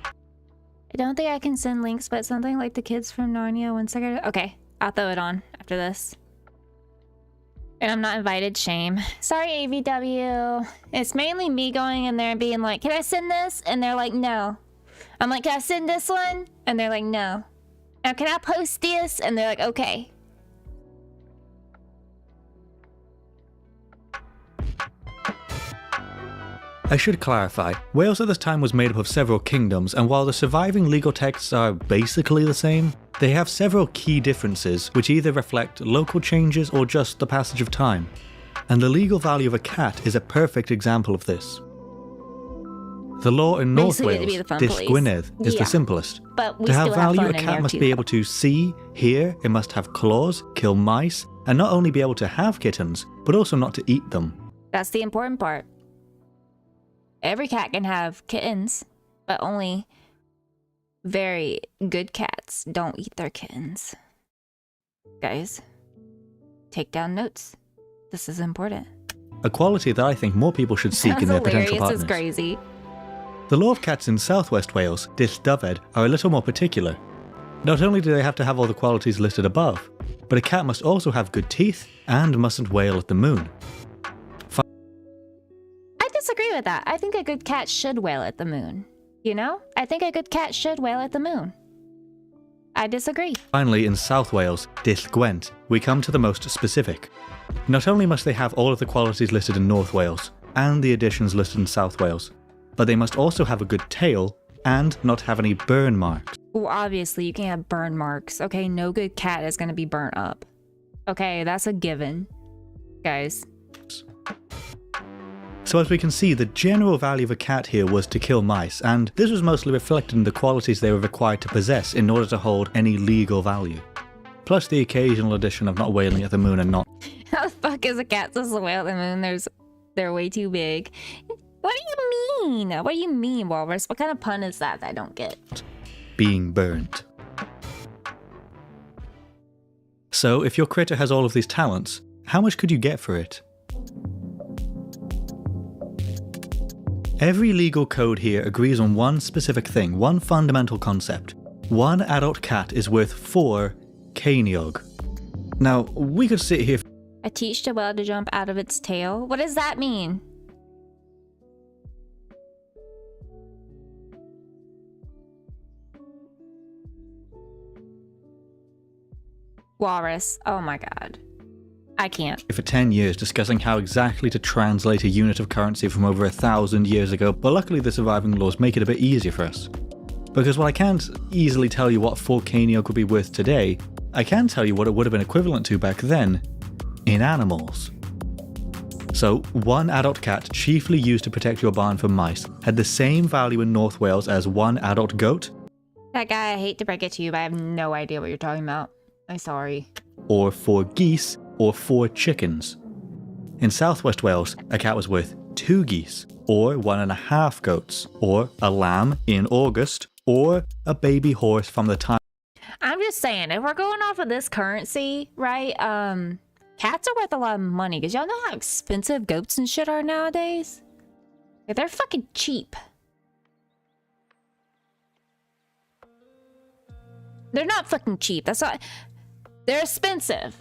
S1: I don't think I can send links, but something like the kids from Narnia 1 second. Okay, I'll throw it on after this. And I'm not invited, shame. Sorry, AVW. It's mainly me going in there and being like, can I send this? And they're like, no. I'm like, can I send this one? And they're like, no. Now, can I post this? And they're like, okay.
S12: I should clarify, Wales at this time was made up of several kingdoms, and while the surviving legal texts are basically the same, they have several key differences which either reflect local changes or just the passage of time. And the legal value of a cat is a perfect example of this. The law in North Wales, Dis Gwynedd, is the simplest.
S1: But we
S12: to have
S1: still
S12: value,
S1: have
S12: a
S1: fun in
S12: cat
S1: there
S12: must
S1: too.
S12: be able to see, hear, it must have claws, kill mice, and not only be able to have kittens, but also not to eat them.
S1: That's the important part. Every cat can have kittens, but only very good cats don't eat their kittens. Guys, take down notes. This is important.
S12: A quality that I think more people should seek in their potential partners.
S1: It's crazy.
S12: The law of cats in southwest Wales, Dis Dyfed, are a little more particular. Not only do they have to have all the qualities listed above, but a cat must also have good teeth and mustn't wail at the moon.
S1: I disagree with that. I think a good cat should wail at the moon. You know? I think a good cat should wail at the moon. I disagree.
S12: Finally, in South Wales, Dis Gwent, we come to the most specific. Not only must they have all of the qualities listed in North Wales, and the additions listed in South Wales, but they must also have a good tail, and not have any burn marks.
S1: Well, obviously, you can't have burn marks. Okay, no good cat is gonna be burnt up. Okay, that's a given. Guys.
S12: So as we can see, the general value of a cat here was to kill mice, and this was mostly reflected in the qualities they were required to possess in order to hold any legal value. Plus the occasional addition of not wailing at the moon and not...
S1: How the fuck is a cat supposed to wail at the moon? They're way too big. What do you mean? What do you mean, Walrus? What kind of pun is that I don't get?
S12: being burnt. So, if your critter has all of these talents, how much could you get for it? Every legal code here agrees on one specific thing, one fundamental concept. One adult cat is worth 4 Ceiniog. Now, we could sit here...
S1: I teach the whale to jump out of its tail? What does that mean? Walrus. Oh my god. I can't.
S12: For 10 years discussing how exactly to translate a unit of currency from over 1,000 years ago, but luckily the surviving laws make it a bit easier for us. Because while I can't easily tell you what 4 Ceiniog would be worth today, I can tell you what it would have been equivalent to back then, in animals. So, one adult cat, chiefly used to protect your barn from mice, had the same value in North Wales as one adult goat.
S1: That guy, I hate to break it to you, but I have no idea what you're talking about. I'm sorry.
S12: Or 4 geese, or 4 chickens. In southwest Wales, a cat was worth 2 geese, or 1.5 goats, or a lamb in August, or a baby horse from the time.
S1: I'm just saying, if we're going off of this currency, right? Cats are worth a lot of money because y'all know how expensive goats and shit are nowadays. Like, they're fucking cheap. They're not fucking cheap. That's not. They're expensive.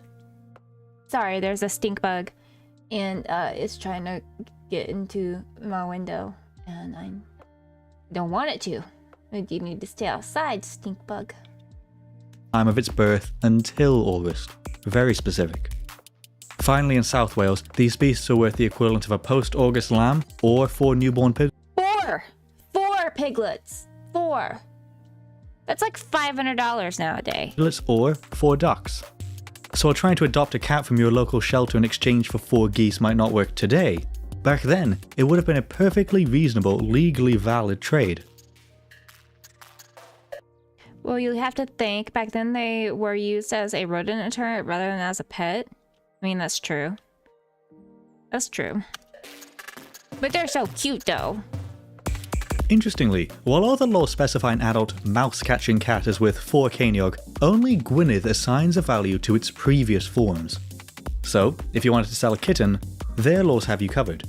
S1: Sorry, there's a stink bug, and it's trying to get into my window, and I don't want it to. You need to stay outside, stink bug.
S12: Time of its birth until August. Very specific. Finally, in South Wales, these beasts are worth the equivalent of a post-August lamb or 4 newborn piglets.
S1: 4 piglets. 4. That's like $500 nowadays.
S12: Or 4 ducks. So while trying to adopt a cat from your local shelter in exchange for 4 geese might not work today, back then it would have been a perfectly reasonable, legally valid trade.
S1: Well, you have to think, back then they were used as a rodent deterrent rather than as a pet. I mean, that's true. That's true. But they're so cute, though.
S12: Interestingly, while all the laws specify an adult mouse-catching cat is worth 4 Ceiniog, only Gwynedd assigns a value to its previous forms. So, if you wanted to sell a kitten, their laws have you covered.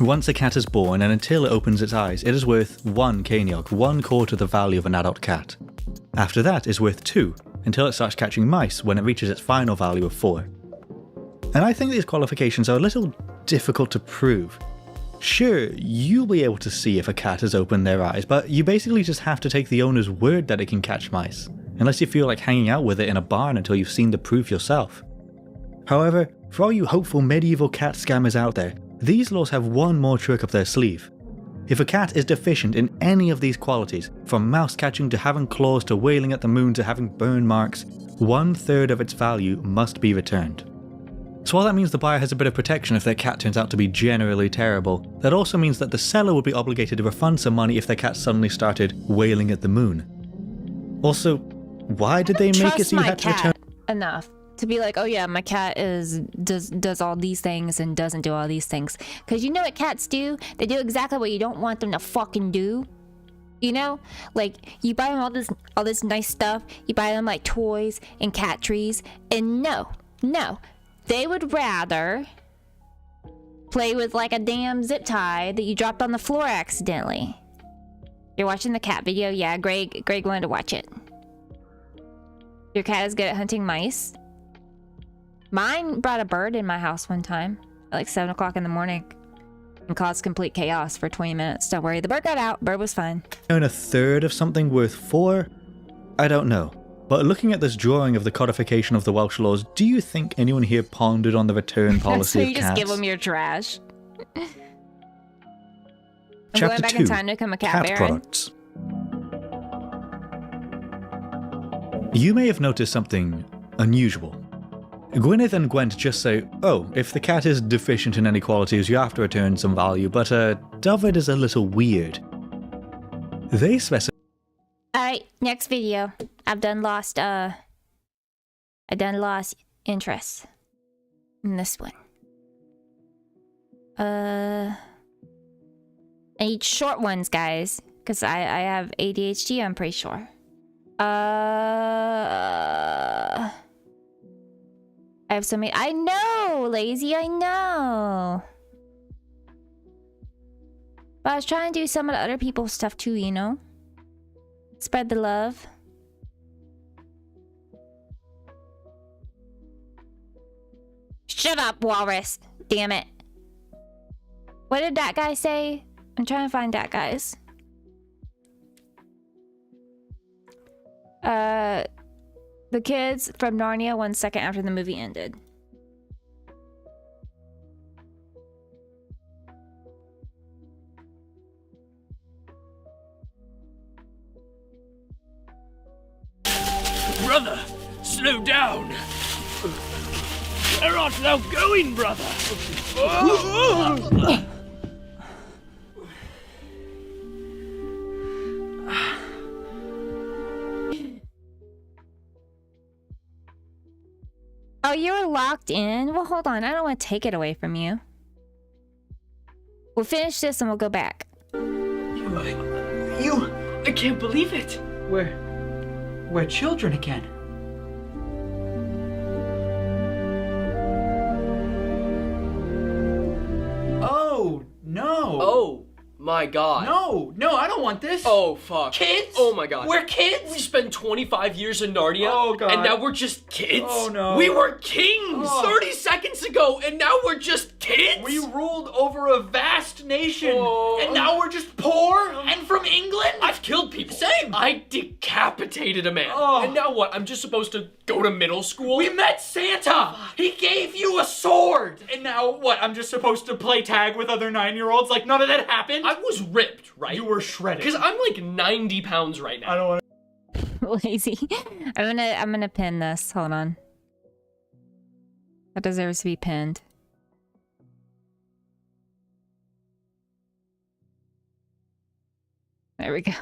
S12: Once a cat is born and until it opens its eyes, it is worth 1 Ceiniog, 1/4 the value of an adult cat. After that, it's worth 2, until it starts catching mice when it reaches its final value of 4. And I think these qualifications are a little difficult to prove. Sure, you'll be able to see if a cat has opened their eyes, but you basically just have to take the owner's word that it can catch mice, unless you feel like hanging out with it in a barn until you've seen the proof yourself. However, for all you hopeful medieval cat scammers out there, these laws have one more trick up their sleeve. If a cat is deficient in any of these qualities, from mouse catching to having claws to wailing at the moon to having burn marks, 1/3 of its value must be returned. So while that means the buyer has a bit of protection if their cat turns out to be generally terrible, that also means that the seller would be obligated to refund some money if their cat suddenly started wailing at the moon. Also, why did they make it so you had to return
S1: enough to be like, oh yeah, my cat does all these things and doesn't do all these things? Because you know what cats do? They do exactly what you don't want them to fucking do. You know, like you buy them all this nice stuff. You buy them like toys and cat trees, and no, they would rather play with like a damn zip tie that you dropped on the floor accidentally. You're watching the cat video? Yeah, Greg wanted to watch it. Your cat is good at hunting mice. Mine brought a bird in my house one time at like 7 o'clock in the morning and caused complete chaos for 20 minutes. Don't worry, the bird got out. Bird was fine.
S12: Earn 1/3 of something worth 4? I don't know. But looking at this drawing of the codification of the Welsh laws, do you think anyone here pondered on the return policy
S1: So
S12: of
S1: you
S12: cats?
S1: just give them your trash. I'm
S12: Chapter
S1: going back
S12: 2,
S1: in time to become a cat baron.
S12: products. You may have noticed something unusual. Gwynedd and Gwent just say, oh, if the cat is deficient in any qualities, you have to return some value, but David is a little weird. They specify.
S1: Alright, next video. I've done lost interest in this one. I need short ones, guys, because I have ADHD, I'm pretty sure. I have so many. I know, lazy, I know. But I was trying to do some of the other people's stuff too, you know? Spread the love. Shut up, walrus. Damn it. What did that guy say? I'm trying to find that, guys. The kids from Narnia 1 second after the movie ended.
S13: Brother, slow down. Where art thou going, brother?
S1: Oh, you were locked in? Well, hold on. I don't want to take it away from you. We'll finish this and we'll go back.
S13: I can't believe it.
S14: We're children again. Oh, no.
S10: Oh my god.
S14: No, I don't want this.
S10: Oh fuck.
S14: Kids?
S10: Oh my god.
S14: We're kids?
S10: We spent 25 years in Narnia.
S14: Oh, God.
S10: And now we're just kids.
S14: Oh, no.
S10: We were kings
S14: Oh.
S10: 30 seconds ago, and now we're just kids.
S14: We ruled over a vast nation,
S10: Oh.
S14: and now we're just poor and from England?
S10: I've killed people.
S14: Same.
S10: I decapitated a man.
S14: Oh.
S10: And now what? I'm just supposed to go to middle school?
S14: We met Santa! He gave you a sword! And now what? I'm just supposed to play tag with other 9-year-olds like none of that happened?
S10: I was ripped, right?
S14: You were shredded.
S10: Because I'm like 90 pounds right now.
S14: I don't want to.
S1: Lazy. I'm gonna pin this. Hold on. That deserves to be pinned. There we go.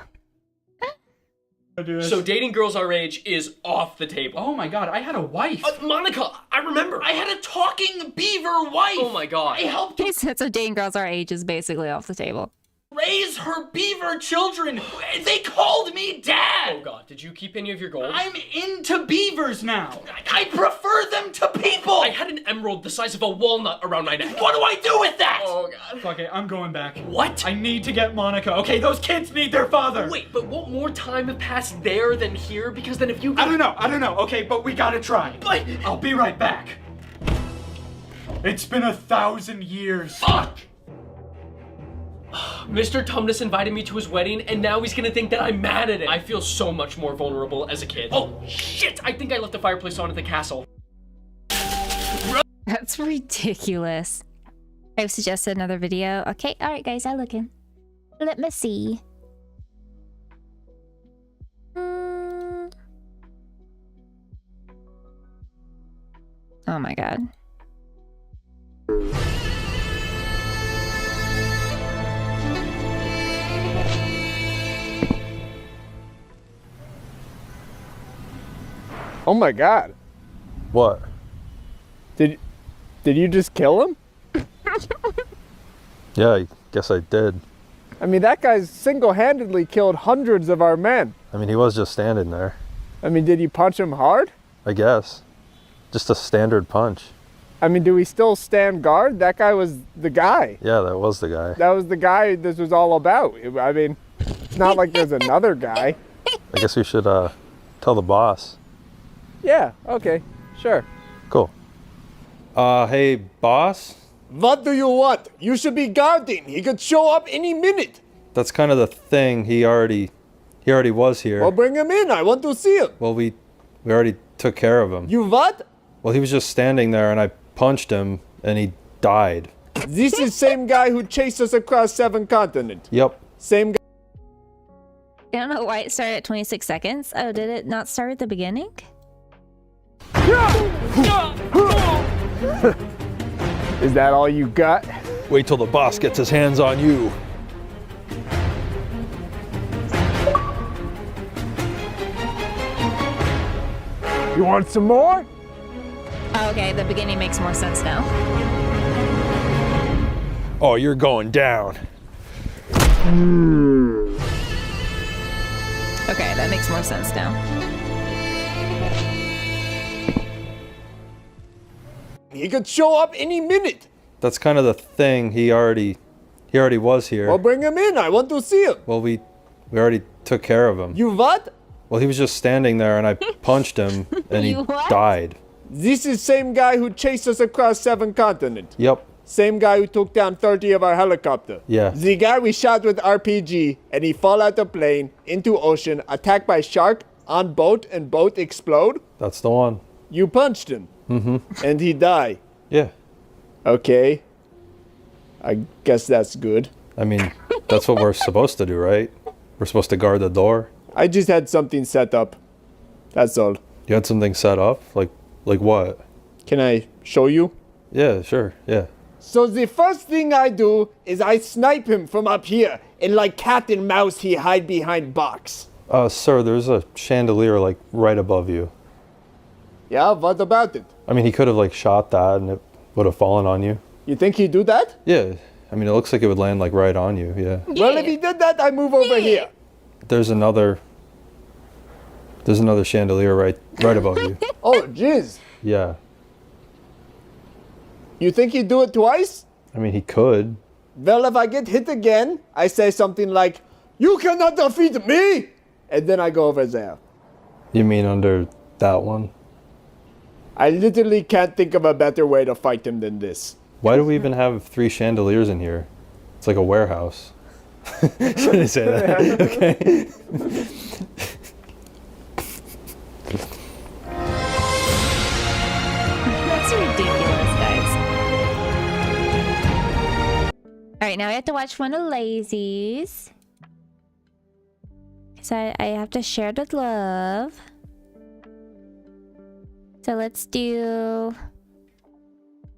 S10: So dating girls our age is off the table.
S14: Oh my god, I had a wife.
S10: Monica, I remember.
S14: I had a talking beaver wife.
S10: Oh my god.
S14: I helped
S1: He said so dating girls our age is basically off the table.
S14: raise her beaver children. They called me dad.
S10: Oh god, did you keep any of your gold?
S14: I'm into beavers now. I prefer them to people.
S10: I had an emerald the size of a walnut around my neck.
S14: What do I do with that?
S10: Oh god.
S14: Fuck it, I'm going back.
S10: What?
S14: I need to get Monica. Okay, those kids need their father.
S10: Wait, but won't more time have passed there than here? Because then if you
S14: I don't know. Okay, but we gotta try.
S10: But
S14: I'll be right back. It's been 1,000 years.
S10: Fuck! Mr. Tumnus invited me to his wedding, and now he's gonna think that I'm mad at him. I feel so much more vulnerable as a kid. Oh, shit! I think I left the fireplace on at the castle.
S1: That's ridiculous. I've suggested another video. Okay, alright guys, I'm looking. Let me see. Oh my god.
S15: Oh my god.
S16: What?
S15: Did you just kill him?
S16: Yeah, I guess I did.
S15: I mean, that guy's single-handedly killed hundreds of our men.
S16: I mean, he was just standing there.
S15: I mean, did you punch him hard?
S16: I guess. Just a standard punch.
S15: I mean, do we still stand guard? That guy was the guy.
S16: Yeah, that was the guy.
S15: That was the guy this was all about. I mean, it's not like there's another guy.
S16: I guess we should tell the boss.
S15: Yeah, okay, sure.
S16: Cool. Hey, boss?
S15: What do you want? You should be guarding. He could show up any minute.
S16: That's kind of the thing. He already was here.
S15: Well, bring him in. I want to see him.
S16: Well, we already took care of him.
S15: You what?
S16: Well, he was just standing there and I punched him and he died.
S15: This is same guy who chased us across 7 continents.
S16: Yep.
S15: Same guy.
S1: I don't know why it started at 26 seconds. Oh, did it not start at the beginning?
S15: Is that all you got?
S16: Wait till the boss gets his hands on you.
S15: You want some more?
S1: Oh, okay, the beginning makes more sense now.
S16: Oh, you're going down.
S1: Okay, that makes more sense now.
S15: He could show up any minute.
S16: That's kind of the thing. He already was here.
S15: Well, bring him in. I want to see him.
S16: Well, we already took care of him.
S15: You what?
S16: Well, he was just standing there and I punched him and he
S1: You what?
S16: died.
S15: This is same guy who chased us across 7 continents.
S16: Yep.
S15: Same guy who took down 30 of our helicopter.
S16: Yeah.
S15: The guy we shot with RPG and he fall out the plane into ocean, attacked by shark, on boat and boat explode.
S16: That's the one.
S15: You punched him.
S16: Mm-hmm.
S15: And he die.
S16: Yeah.
S15: Okay. I guess that's good.
S16: I mean, that's what we're supposed to do, right? We're supposed to guard the door.
S15: I just had something set up. That's all.
S16: You had something set up? Like what?
S15: Can I show you?
S16: Yeah, sure. Yeah.
S15: So the first thing I do is I snipe him from up here, and like cat and mouse he hide behind box.
S16: Sir, there's a chandelier like right above you.
S15: Yeah, what about it?
S16: I mean, he could have like shot that and it would have fallen on you.
S15: You think he'd do that?
S16: Yeah, I mean, it looks like it would land like right on you. Yeah.
S15: Well, if he did that, I move over here.
S16: There's another chandelier right above you.
S15: Oh, jeez.
S16: Yeah.
S15: You think he'd do it twice?
S16: I mean, he could.
S15: Well, if I get hit again, I say something like, "You cannot defeat me!" And then I go over there.
S16: You mean under that one?
S15: I literally can't think of a better way to fight him than this.
S16: Why do we even have 3 chandeliers in here? It's like a warehouse. Should I say that? Okay.
S1: That's ridiculous, guys. Alright, now I have to watch one of Lazy's. So I have to share the love. So let's do...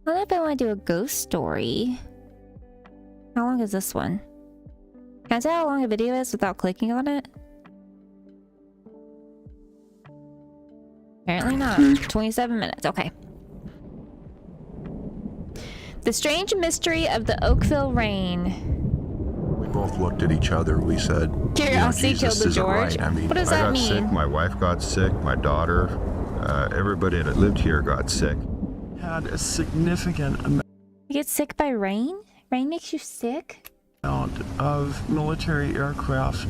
S1: I don't know if I want to do a ghost story. How long is this one? Can I tell how long a video is without clicking on it? Apparently not. 27 minutes. Okay. The Strange Mystery of the Oakville Rain.
S17: We both looked at each other. We said,
S1: Curiosity killed the
S17: isn't
S1: George.
S17: right. I mean,
S1: What does
S17: I
S1: that
S17: got
S1: mean?
S17: sick, my wife got sick, my daughter, everybody that lived here got sick.
S18: Had a significant amount
S1: You get sick by rain? Rain makes you sick?
S18: of military aircraft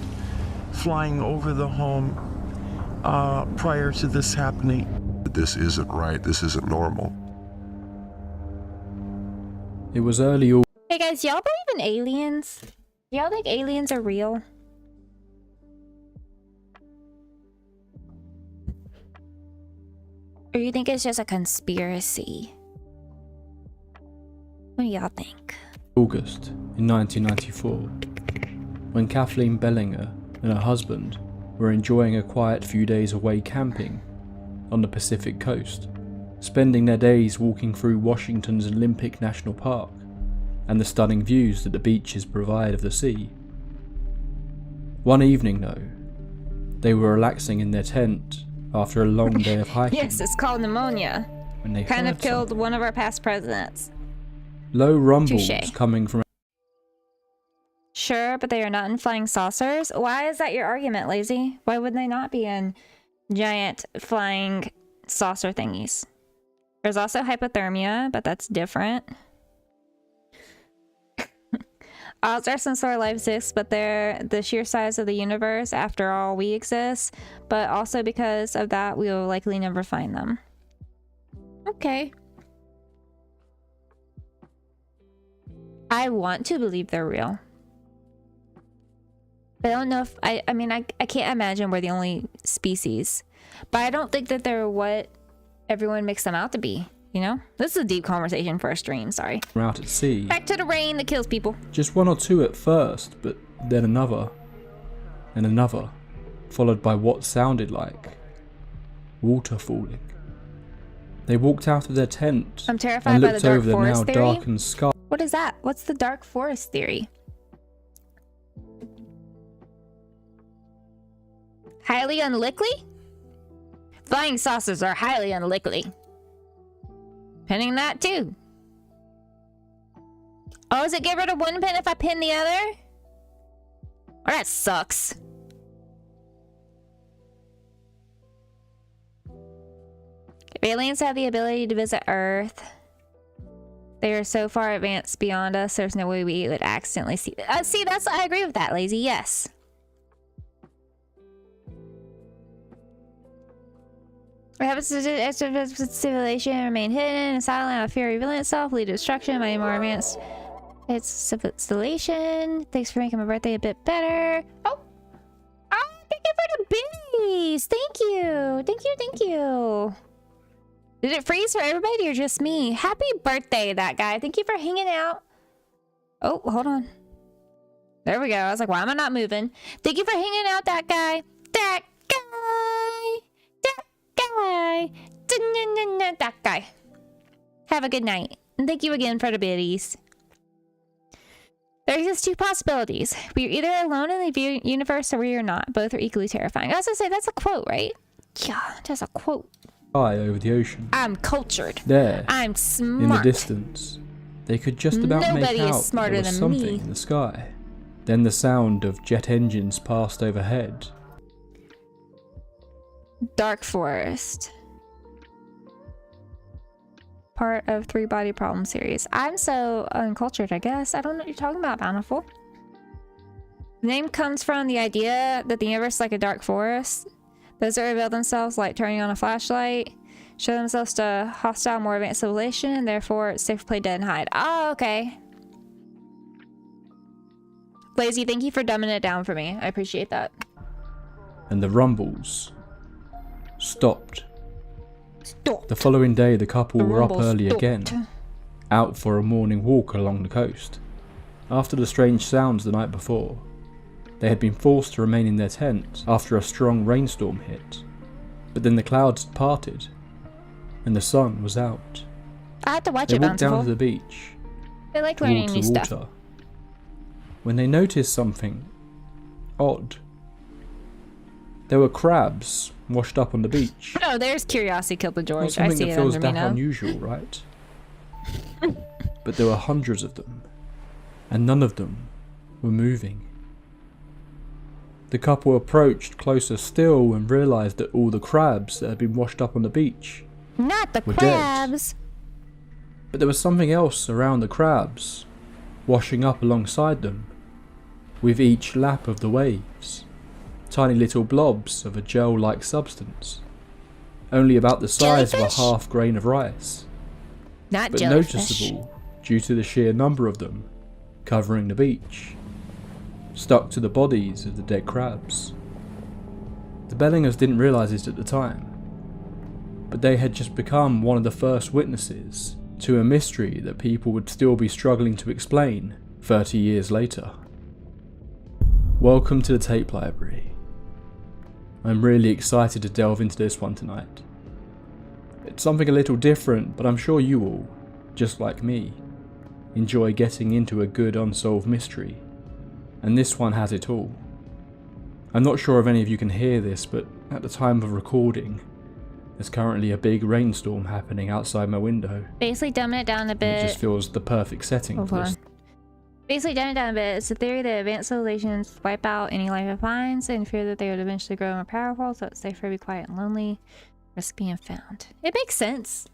S18: flying over the home prior to this happening.
S17: This isn't right. This isn't normal.
S19: It was early August.
S1: Hey guys, y'all believe in aliens? Y'all think aliens are real? Or you think it's just a conspiracy? What do y'all think?
S19: August in 1994, when Kathleen Bellinger and her husband were enjoying a quiet few days away camping on the Pacific coast, spending their days walking through Washington's Olympic National Park and the stunning views that the beaches provide of the sea. One evening though, they were relaxing in their tent after a long day of hiking.
S1: Yes, it's called pneumonia.
S19: When they
S1: Kind of
S19: heard
S1: killed one of our past presidents.
S19: low rumbles
S1: Touché.
S19: coming from
S1: Sure, but they are not in flying saucers. Why is that your argument, Lazy? Why would they not be in giant flying saucer thingies? There's also hypothermia, but that's different. Odds are some sort of life exists, but they're the sheer size of the universe. After all, we exist, but also because of that, we will likely never find them. Okay. I want to believe they're real. But I don't know if I mean I can't imagine we're the only species. But I don't think that they're what everyone makes them out to be, you know? This is a deep conversation for a stream, sorry.
S19: out at sea.
S1: Back to the rain that kills people.
S19: Just 1 or 2 at first, but then another, and another, followed by what sounded like water falling. They walked out of their tent
S1: I'm terrified
S19: and
S1: by the
S19: looked
S1: dark
S19: over the now
S1: forest theory.
S19: darkened sky.
S1: What is that? What's the dark forest theory? Highly unlikely? Flying saucers are highly unlikely. Pinning that too. Oh, does it get rid of one pin if I pin the other? Oh, that sucks. If aliens have the ability to visit Earth, they are so far advanced beyond us, there's no way we would accidentally see. See, I agree with that, Lazy. Yes. Perhaps civilization remain hidden, silent, out of fear, revealing itself, lead to destruction, mighty more advanced. It's civilization. Thanks for making my birthday a bit better. Oh, thank you for the biddies. Thank you, thank you, thank you. Did it freeze for everybody or just me? Happy birthday, that guy. Thank you for hanging out. Oh, hold on. There we go. I was like, why am I not moving? Thank you for hanging out, that guy. That guy. That guy. That guy. Have a good night. And thank you again for the biddies. There exist 2 possibilities. We are either alone in the universe or we are not. Both are equally terrifying. I was gonna say, that's a quote, right? Yeah, that's a quote.
S19: Over the ocean.
S1: I'm cultured.
S19: There,
S1: I'm
S19: in the
S1: smart.
S19: distance, They could just about
S1: Nobody
S19: make
S1: is
S19: out that
S1: smarter
S19: there was
S1: than
S19: something
S1: me.
S19: in the sky. Then the sound of jet engines passed overhead.
S1: Dark Forest. Part of Three Body Problem series. I'm so uncultured, I guess. I don't know what you're talking about, Bountiful. The name comes from the idea that the universe is like a dark forest. Those that reveal themselves, like turning on a flashlight, show themselves to hostile, more advanced civilization, and therefore it's safe to play dead and hide. Oh, okay. Lazy, thank you for dumbing it down for me. I appreciate that.
S19: And the rumbles stopped. The following day, the couple were up early again, out for a morning walk along the coast. After the strange sounds the night before, they had been forced to remain in their tent after a strong rainstorm hit. But then the clouds had parted, and the sun was out.
S1: I had to watch
S19: They
S1: it,
S19: walked down
S1: Bountiful.
S19: to the beach,
S1: I like learning
S19: towards
S1: new
S19: the
S1: stuff.
S19: water, when they noticed something odd. There were crabs washed up on the beach.
S1: Oh, there's Curiosity Killed the
S19: Not
S1: George. I
S19: something
S1: see
S19: that
S1: it
S19: feels
S1: under me
S19: that
S1: now.
S19: unusual, right? But there were hundreds of them, and none of them were moving. The couple approached closer still and realised that all the crabs that had been washed up on the beach
S1: Not the
S19: were
S1: crabs.
S19: dead. But there was something else around the crabs, washing up alongside them, with each lap of the waves. Tiny little blobs of a gel-like substance, only about the size of a half grain of rice,
S1: Not
S19: but
S1: jellyfish.
S19: noticeable due to the sheer number of them covering the beach, stuck to the bodies of the dead crabs. The Bellingers didn't realise it at the time, but they had just become one of the first witnesses to a mystery that people would still be struggling to explain 30 years later. Welcome to the Tape Library. I'm really excited to delve into this one tonight. It's something a little different, but I'm sure you all, just like me, enjoy getting into a good unsolved mystery, and this one has it all. I'm not sure if any of you can hear this, but at the time of recording, there's currently a big rainstorm happening outside my window.
S1: Basically, dumbing it down a
S19: It
S1: bit.
S19: just feels the perfect setting
S1: Hold
S19: for
S1: on.
S19: this.
S1: Basically, dumbing it down a bit. It's the theory that advanced civilizations wipe out any life it finds and fear that they would eventually grow more powerful, so it's safer to be quiet and lonely. Risk being found. It makes sense.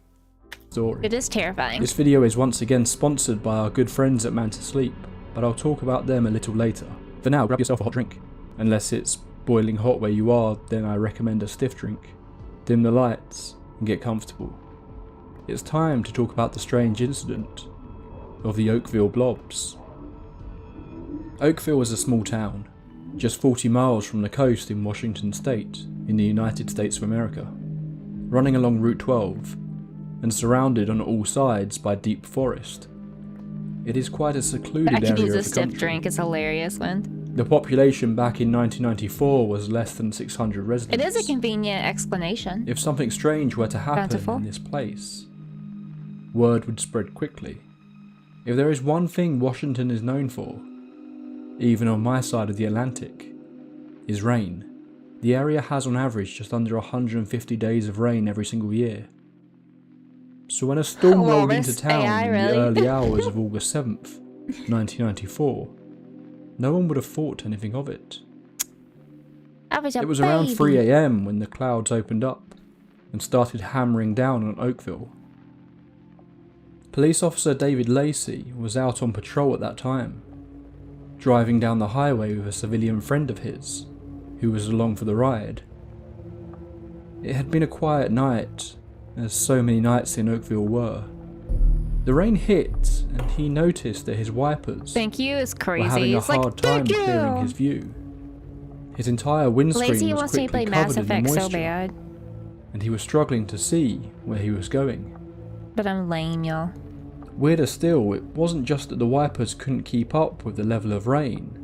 S19: Story.
S1: It is terrifying.
S19: This video is once again sponsored by our good friends at Manta Sleep, but I'll talk about them a little later. For now, grab yourself a hot drink. Unless it's boiling hot where you are, then I recommend a stiff drink. Dim the lights and get comfortable. It's time to talk about the strange incident of the Oakville Blobs. Oakville is a small town, just 40 miles from the coast in Washington State, in the United States of America. Running along Route 12, and surrounded on all sides by deep forest. It is quite a secluded
S1: I could
S19: area
S1: use a
S19: of the
S1: stiff
S19: country.
S1: drink. It's hilarious, Lynn.
S19: The population back in 1994 was less than 600
S1: It
S19: residents.
S1: is a convenient explanation.
S19: If something strange were to happen
S1: Bountiful.
S19: in this place, word would spread quickly. If there is one thing Washington is known for, even on my side of the Atlantic, is rain. The area has on average just under 150 days of rain every single year. So when a storm
S1: Well,
S19: rolled into
S1: this
S19: town
S1: AI,
S19: in
S1: really?
S19: the early hours of August 7th, 1994, no one would have thought anything of it.
S1: I was a
S19: It was around
S1: baby.
S19: 3 AM when the clouds opened up and started hammering down on Oakville. Police officer David Lacey was out on patrol at that time, driving down the highway with a civilian friend of his, who was along for the ride. It had been a quiet night, as so many nights in Oakville were. The rain hit, and he noticed that his wipers
S1: Thank you is
S19: were
S1: crazy.
S19: having a
S1: It's like,
S19: hard time
S1: thank
S19: clearing
S1: you.
S19: his view. His entire windscreen
S1: Lazy
S19: was
S1: wants me to play
S19: quickly
S1: Mass
S19: covered in
S1: Effect
S19: moisture,
S1: so bad.
S19: and he was struggling to see where he was going.
S1: But I'm lame, y'all.
S19: Weirder still, it wasn't just that the wipers couldn't keep up with the level of rain,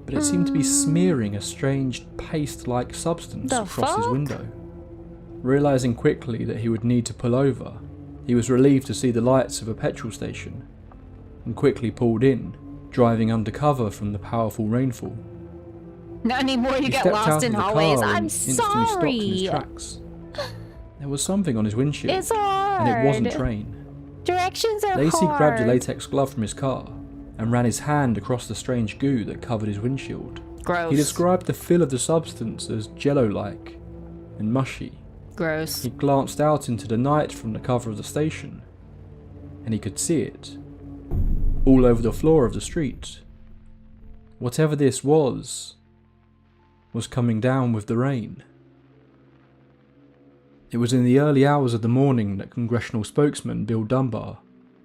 S19: but it seemed to be smearing a strange paste-like substance
S1: The
S19: across his
S1: fuck?
S19: window. Realising quickly that he would need to pull over, he was relieved to see the lights of a petrol station, and quickly pulled in, driving undercover from the powerful rainfall.
S1: Not anymore. You
S19: He
S1: get
S19: stepped
S1: lost
S19: out
S1: in
S19: of the
S1: hallways.
S19: car
S1: I'm
S19: and instantly stopped in his
S1: sorry.
S19: tracks. There was something on his windshield,
S1: It's
S19: and
S1: hard.
S19: it wasn't train.
S1: Directions are
S19: Lacey
S1: hard.
S19: grabbed a latex glove from his car and ran his hand across the strange goo that covered his windshield.
S1: Gross.
S19: He described the feel of the substance as jello-like and mushy.
S1: Gross.
S19: He glanced out into the night from the cover of the station, and he could see it all over the floor of the street. Whatever this was coming down with the rain. It was in the early hours of the morning that congressional spokesman Bill Dunbar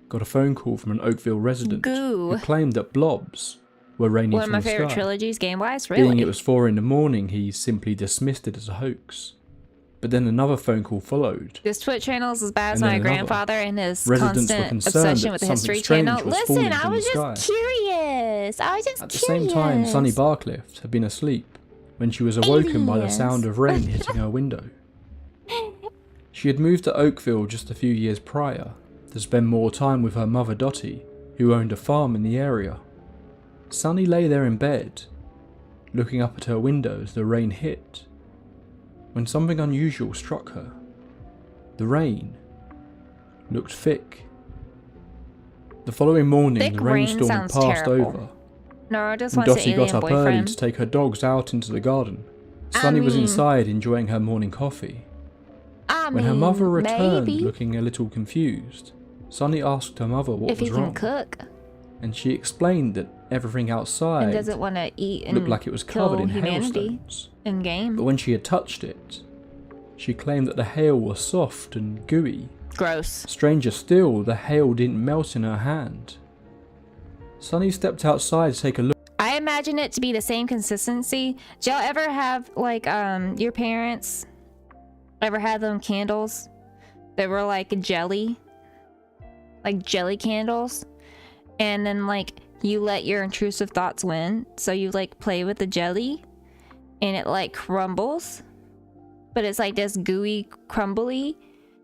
S19: got a phone call from an Oakville resident
S1: Goo.
S19: who claimed that blobs were raining
S1: One of
S19: from
S1: my
S19: the
S1: favorite
S19: sky.
S1: trilogies, game-wise,
S19: Being
S1: really.
S19: it was 4 in the morning, he simply dismissed it as a hoax. But then another phone call followed.
S1: This Twitch channel is as bad as
S19: And
S1: my
S19: then another.
S1: grandfather and his
S19: Residents were
S1: constant
S19: concerned
S1: obsession
S19: that
S1: with the
S19: something
S1: History
S19: strange
S1: Channel.
S19: was
S1: Listen,
S19: falling
S1: I
S19: from
S1: was
S19: the
S1: just
S19: sky.
S1: curious. I was just
S19: At the
S1: curious.
S19: same time, Sunny Barclift had been asleep when she was awoken by the
S1: Aliens.
S19: sound of rain hitting her window. She had moved to Oakville just a few years prior to spend more time with her mother Dottie, who owned a farm in the area. Sunny lay there in bed, looking up at her window as the rain hit, when something unusual struck her. The rain looked thick. The following morning,
S1: Thick
S19: the
S1: rain
S19: rainstorm had
S1: sounds
S19: passed
S1: terrible.
S19: over,
S1: No, I just
S19: and
S1: want to say
S19: Dottie got
S1: alien
S19: up early
S1: boyfriend.
S19: to take her dogs out into the garden. Sunny was
S1: mean-
S19: inside enjoying her morning coffee.
S1: I
S19: When her
S1: mean,
S19: mother returned
S1: maybe.
S19: looking a little confused, Sunny asked her mother what
S1: If he
S19: was
S1: can
S19: wrong,
S1: cook
S19: and she explained that everything
S1: and
S19: outside
S1: doesn't want to eat and
S19: looked like it was covered
S1: kill
S19: in
S1: humanity
S19: hailstones.
S1: in game.
S19: But when she had touched it, she claimed that the hail was soft and gooey.
S1: Gross.
S19: Stranger still, the hail didn't melt in her hand. Sunny stepped outside to take a look.
S1: I imagine it to be the same consistency. Did y'all ever have, like, your parents ever had them candles that were like jelly? Like jelly candles? And then, like, you let your intrusive thoughts win. So you, like, play with the jelly and it, like, crumbles. But it's like this gooey, crumbly.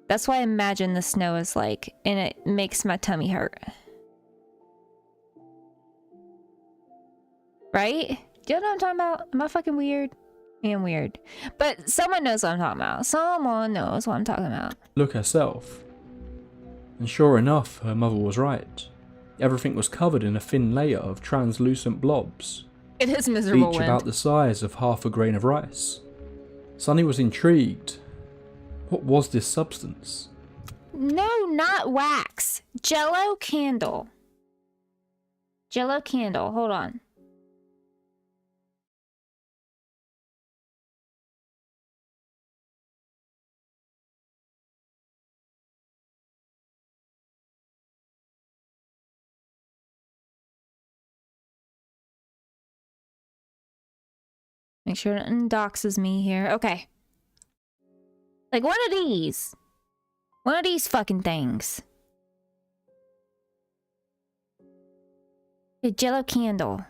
S1: That's what I imagine the snow is like. And it makes my tummy hurt. Right? Do you know what I'm talking about? Am I fucking weird? I am weird. But someone knows what I'm talking about. Someone knows what I'm talking about.
S19: Look herself. And sure enough, her mother was right. Everything was covered in a thin layer of translucent blobs,
S1: It is miserable
S19: each
S1: wind.
S19: about the size of half a grain of rice. Sunny was intrigued. What was this substance?
S1: No, not wax. Jello candle. Jello candle. Hold on. Make sure it undoxes me here. Okay. Like one of these. One of these fucking things. A jello candle.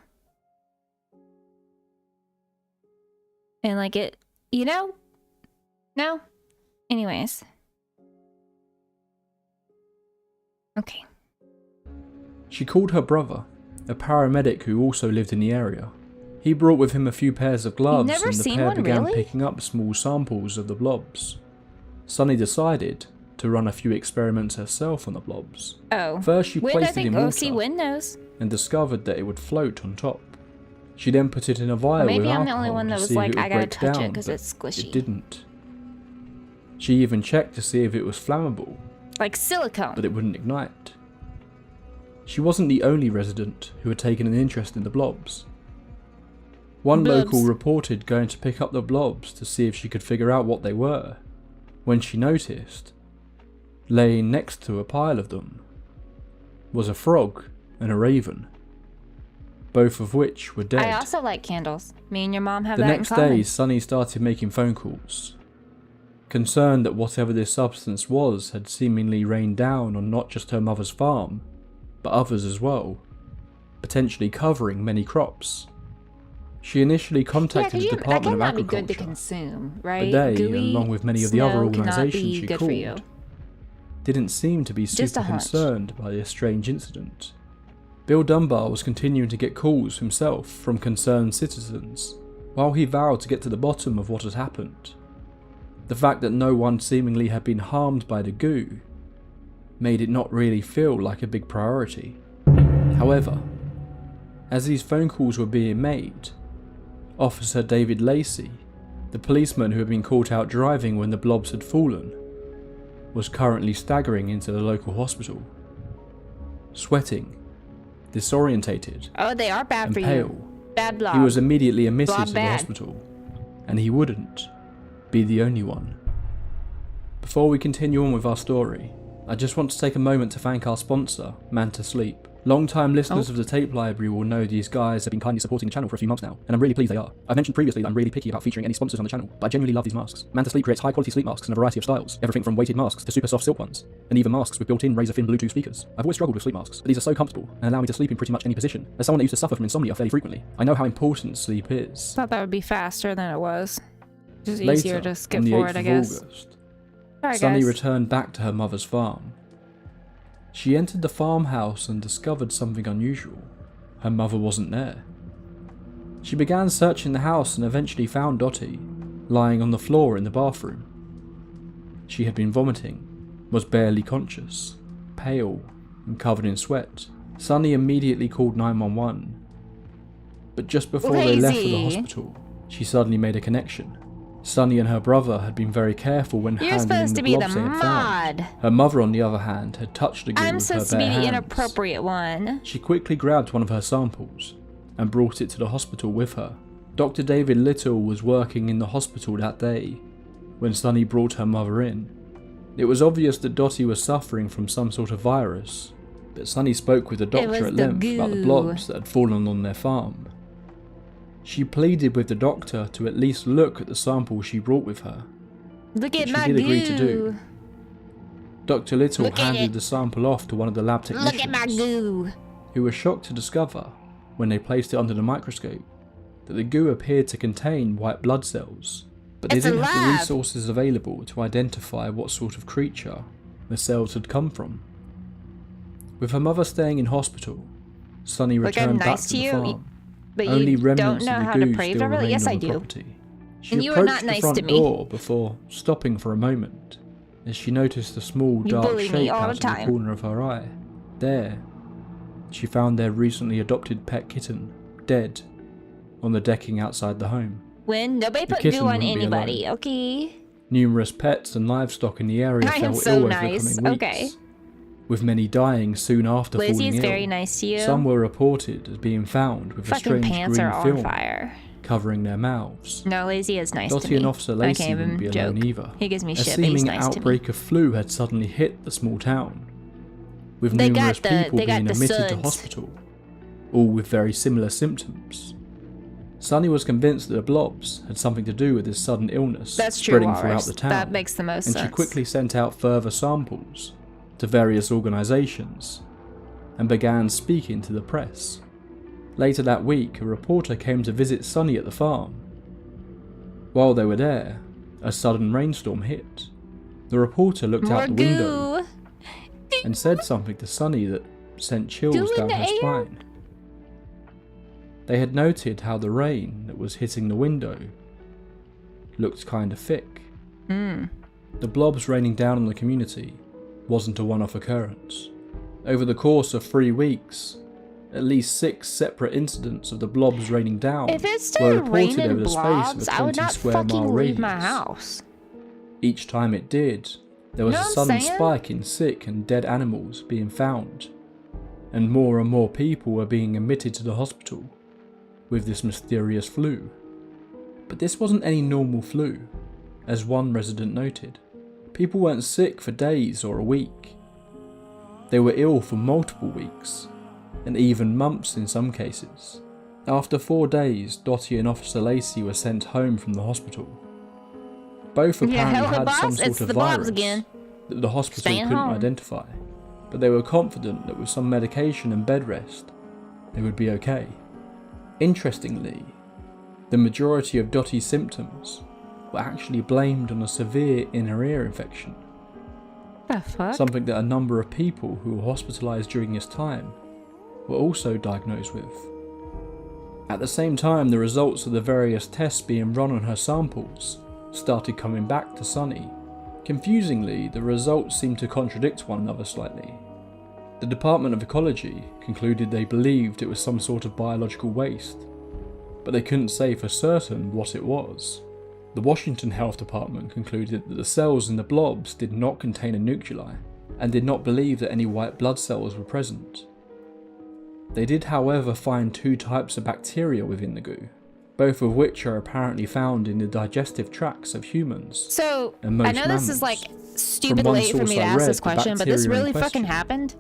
S1: And like it, you know? No? Anyways. Okay.
S19: She called her brother, a paramedic who also lived in the area. He brought with him a few pairs of gloves,
S1: never
S19: and the
S1: seen
S19: pair
S1: one,
S19: began
S1: really?
S19: picking up small samples of the blobs. Sunny decided to run a few experiments herself on the blobs.
S1: Oh.
S19: First, she
S1: Wind,
S19: placed
S1: I
S19: it
S1: think.
S19: in
S1: Oh,
S19: water
S1: see, Wind knows.
S19: and discovered that it would float on top. She then put it in a vial
S1: Maybe
S19: with
S1: I'm the
S19: alcohol
S1: only one
S19: to
S1: that was
S19: see if
S1: like,
S19: it would
S1: I gotta
S19: break
S1: touch it
S19: down,
S1: 'cause
S19: but
S1: it's squishy.
S19: It didn't. She even checked to see if it was flammable,
S1: Like silicone.
S19: but it wouldn't ignite. She wasn't the only resident who had taken an interest in the blobs. One
S1: Blobs.
S19: local reported going to pick up the blobs to see if she could figure out what they were, when she noticed, laying next to a pile of them, was a frog and a raven, both of which were dead.
S1: I also like candles. Me and your mom have
S19: The
S1: that
S19: next
S1: in common.
S19: day, Sunny started making phone calls, concerned that whatever this substance was had seemingly rained down on not just her mother's farm, but others as well, potentially covering many crops. She initially contacted the
S1: that
S19: Department of
S1: cannot be good to
S19: Agriculture,
S1: consume, right?
S19: but they,
S1: Gooey
S19: along with many of the other
S1: snow cannot
S19: organisations
S1: be
S19: she
S1: good for you.
S19: called, didn't seem to be
S1: Just
S19: super
S1: a hunch.
S19: concerned by this strange incident. Bill Dunbar was continuing to get calls himself from concerned citizens, while he vowed to get to the bottom of what had happened. The fact that no one seemingly had been harmed by the goo made it not really feel like a big priority. However, as these phone calls were being made, Officer David Lacey, the policeman who had been caught out driving when the blobs had fallen, was currently staggering into the local hospital, sweating, disorientated,
S1: Oh, they are bad
S19: and
S1: for
S19: pale.
S1: you. Bad blob.
S19: He was immediately admitted
S1: Blob
S19: to the
S1: bad.
S19: hospital, and he wouldn't be the only one. Before we continue on with our story, I just want to take a moment to thank our sponsor, Manta Sleep. Long-time listeners of the tape library will know these guys have been kindly supporting the channel for a few months now, and I'm really pleased they are. I've mentioned previously that I'm really picky about featuring any sponsors on the channel, but I genuinely love these masks. Manta Sleep creates high-quality sleep masks in a variety of styles, everything from weighted masks to super soft silk ones, and even masks with built-in razor-thin Bluetooth speakers. I've always struggled with sleep masks, but these are so comfortable and allow me to sleep in pretty much any position. As someone that used to suffer from insomnia fairly frequently, I know how important sleep is.
S1: Thought that would be faster than it was. Just
S19: Later,
S1: easier to skip
S19: on the
S1: forward,
S19: 8th
S1: I
S19: of
S1: guess.
S19: August,
S1: Sorry,
S19: Sunny
S1: guys.
S19: returned back to her mother's farm. She entered the farmhouse and discovered something unusual. Her mother wasn't there. She began searching the house and eventually found Dottie lying on the floor in the bathroom. She had been vomiting, was barely conscious, pale, and covered in sweat. Sunny immediately called 911. But just before they left for the
S1: Lazy.
S19: hospital, she suddenly made a connection. Sunny and her brother had been very careful when
S1: You're
S19: handling
S1: supposed
S19: the
S1: to be the
S19: blobs they had found.
S1: mod.
S19: Her mother, on the other hand, had touched the goo
S1: I'm
S19: with her
S1: supposed to be
S19: bare
S1: the
S19: hands.
S1: inappropriate one.
S19: She quickly grabbed one of her samples and brought it to the hospital with her. Dr. David Little was working in the hospital that day when Sunny brought her mother in. It was obvious that Dottie was suffering from some sort of virus, but Sunny spoke with the doctor
S1: was
S19: at
S1: the
S19: length about the
S1: goo.
S19: blobs that had fallen on their farm. She pleaded with the doctor to at least look at the sample she brought with her.
S1: Look
S19: which
S1: at
S19: she
S1: my
S19: did agree
S1: goo.
S19: to do. Dr. Little
S1: Look at
S19: handed
S1: it.
S19: the sample off to one of the lab technicians,
S1: Look at my goo.
S19: who was shocked to discover, when they placed it under the microscope, that the goo appeared to contain white blood cells, but they
S1: It's
S19: didn't have the
S1: alive.
S19: resources available to identify what sort of creature the cells had come from. With her mother staying in hospital, Sunny
S1: Like, I'm
S19: returned back
S1: nice
S19: to
S1: to
S19: the
S1: you,
S19: farm.
S1: but
S19: Only
S1: you
S19: remnants
S1: don't know
S19: of the
S1: how to
S19: goo
S1: pray
S19: still
S1: properly?
S19: remained
S1: Yes,
S19: on
S1: I
S19: the
S1: do.
S19: property. She
S1: And you were
S19: approached
S1: not nice
S19: the front
S1: to me.
S19: door before stopping for a moment, as she noticed a small
S1: You
S19: dark
S1: bully me
S19: shape
S1: all
S19: out
S1: the
S19: of the
S1: time.
S19: corner of her eye. There, she found their recently adopted pet kitten, dead, on the decking outside the home.
S1: When nobody
S19: The
S1: put
S19: kitten
S1: goo on
S19: wouldn't be
S1: anybody,
S19: alone.
S1: okay?
S19: Numerous pets and livestock in the area
S1: I am
S19: fell
S1: so
S19: ill over
S1: nice.
S19: the coming weeks,
S1: Okay.
S19: with many dying soon after
S1: Lizzie
S19: falling
S1: is
S19: ill.
S1: very nice to you.
S19: Some were reported as being found with a
S1: Fucking
S19: strange
S1: pants
S19: green
S1: are on
S19: film
S1: fire.
S19: covering their mouths.
S1: No, Lazy is nice to
S19: Dottie
S1: me.
S19: and Officer
S1: I
S19: Lacey
S1: can't
S19: wouldn't be
S1: even
S19: alone
S1: joke.
S19: either.
S1: He gives me
S19: A
S1: shit, but he's
S19: seeming
S1: nice to me.
S19: outbreak of flu had suddenly hit the small town, with
S1: They got
S19: numerous
S1: the-
S19: people
S1: they got
S19: being
S1: the
S19: admitted to
S1: suds.
S19: hospital, all with very similar symptoms. Sunny was convinced that the blobs had something to do with this sudden illness
S1: That's true,
S19: spreading throughout
S1: Walrus.
S19: the town.
S1: That makes the most
S19: and
S1: sense.
S19: she quickly sent out further samples to various organisations and began speaking to the press. Later that week, a reporter came to visit Sunny at the farm. While they were there, a sudden rainstorm hit. The reporter looked
S1: More
S19: out the window
S1: goo.
S19: and said something to Sunny that sent chills
S1: Goo in
S19: down
S1: the
S19: her
S1: air?
S19: spine. They had noted how the rain that was hitting the window looked kind of thick.
S1: Mm.
S19: The blobs raining down on the community wasn't a one-off occurrence. Over the course of 3 weeks, at least 6 separate incidents of the blobs raining down
S1: If it
S19: were
S1: started
S19: reported
S1: raining
S19: over the space
S1: blobs,
S19: of a
S1: I would
S19: 20
S1: not
S19: square mile
S1: fucking
S19: radius.
S1: leave my house.
S19: Each time it did, there was
S1: Know
S19: a
S1: what I'm
S19: sudden
S1: saying?
S19: spike in sick and dead animals being found, and more people were being admitted to the hospital with this mysterious flu. But this wasn't any normal flu, as one resident noted. People weren't sick for days or a week. They were ill for multiple weeks, and even months in some cases. After 4 days, Dottie and Officer Lacey were sent home from the hospital. Both
S1: Yeah,
S19: apparently
S1: hello,
S19: had
S1: boss.
S19: some
S1: It's
S19: sort of
S1: the blobs
S19: virus
S1: again.
S19: that the hospital
S1: Staying
S19: couldn't
S1: home.
S19: identify, but they were confident that with some medication and bed rest, they would be okay. Interestingly, the majority of Dottie's symptoms were actually blamed on a severe inner ear infection,
S1: The fuck?
S19: something that a number of people who were hospitalised during this time were also diagnosed with. At the same time, the results of the various tests being run on her samples started coming back to Sunny, Confusingly, the results seem to contradict one another slightly. The Department of Ecology concluded they believed it was some sort of biological waste, but they couldn't say for certain what it was. The Washington Health Department concluded that the cells in the blobs did not contain a nuclei, and did not believe that any white blood cells were present. They did, however, find 2 types of bacteria within the goo, both of which are apparently found in the digestive tracts of humans.
S1: So,
S19: and most
S1: I know this is like stupid
S19: one
S1: late for
S19: source
S1: me to
S19: I
S1: ask
S19: read,
S1: this
S19: the
S1: question, but this
S19: bacteria in
S1: really fucking
S19: question
S1: happened?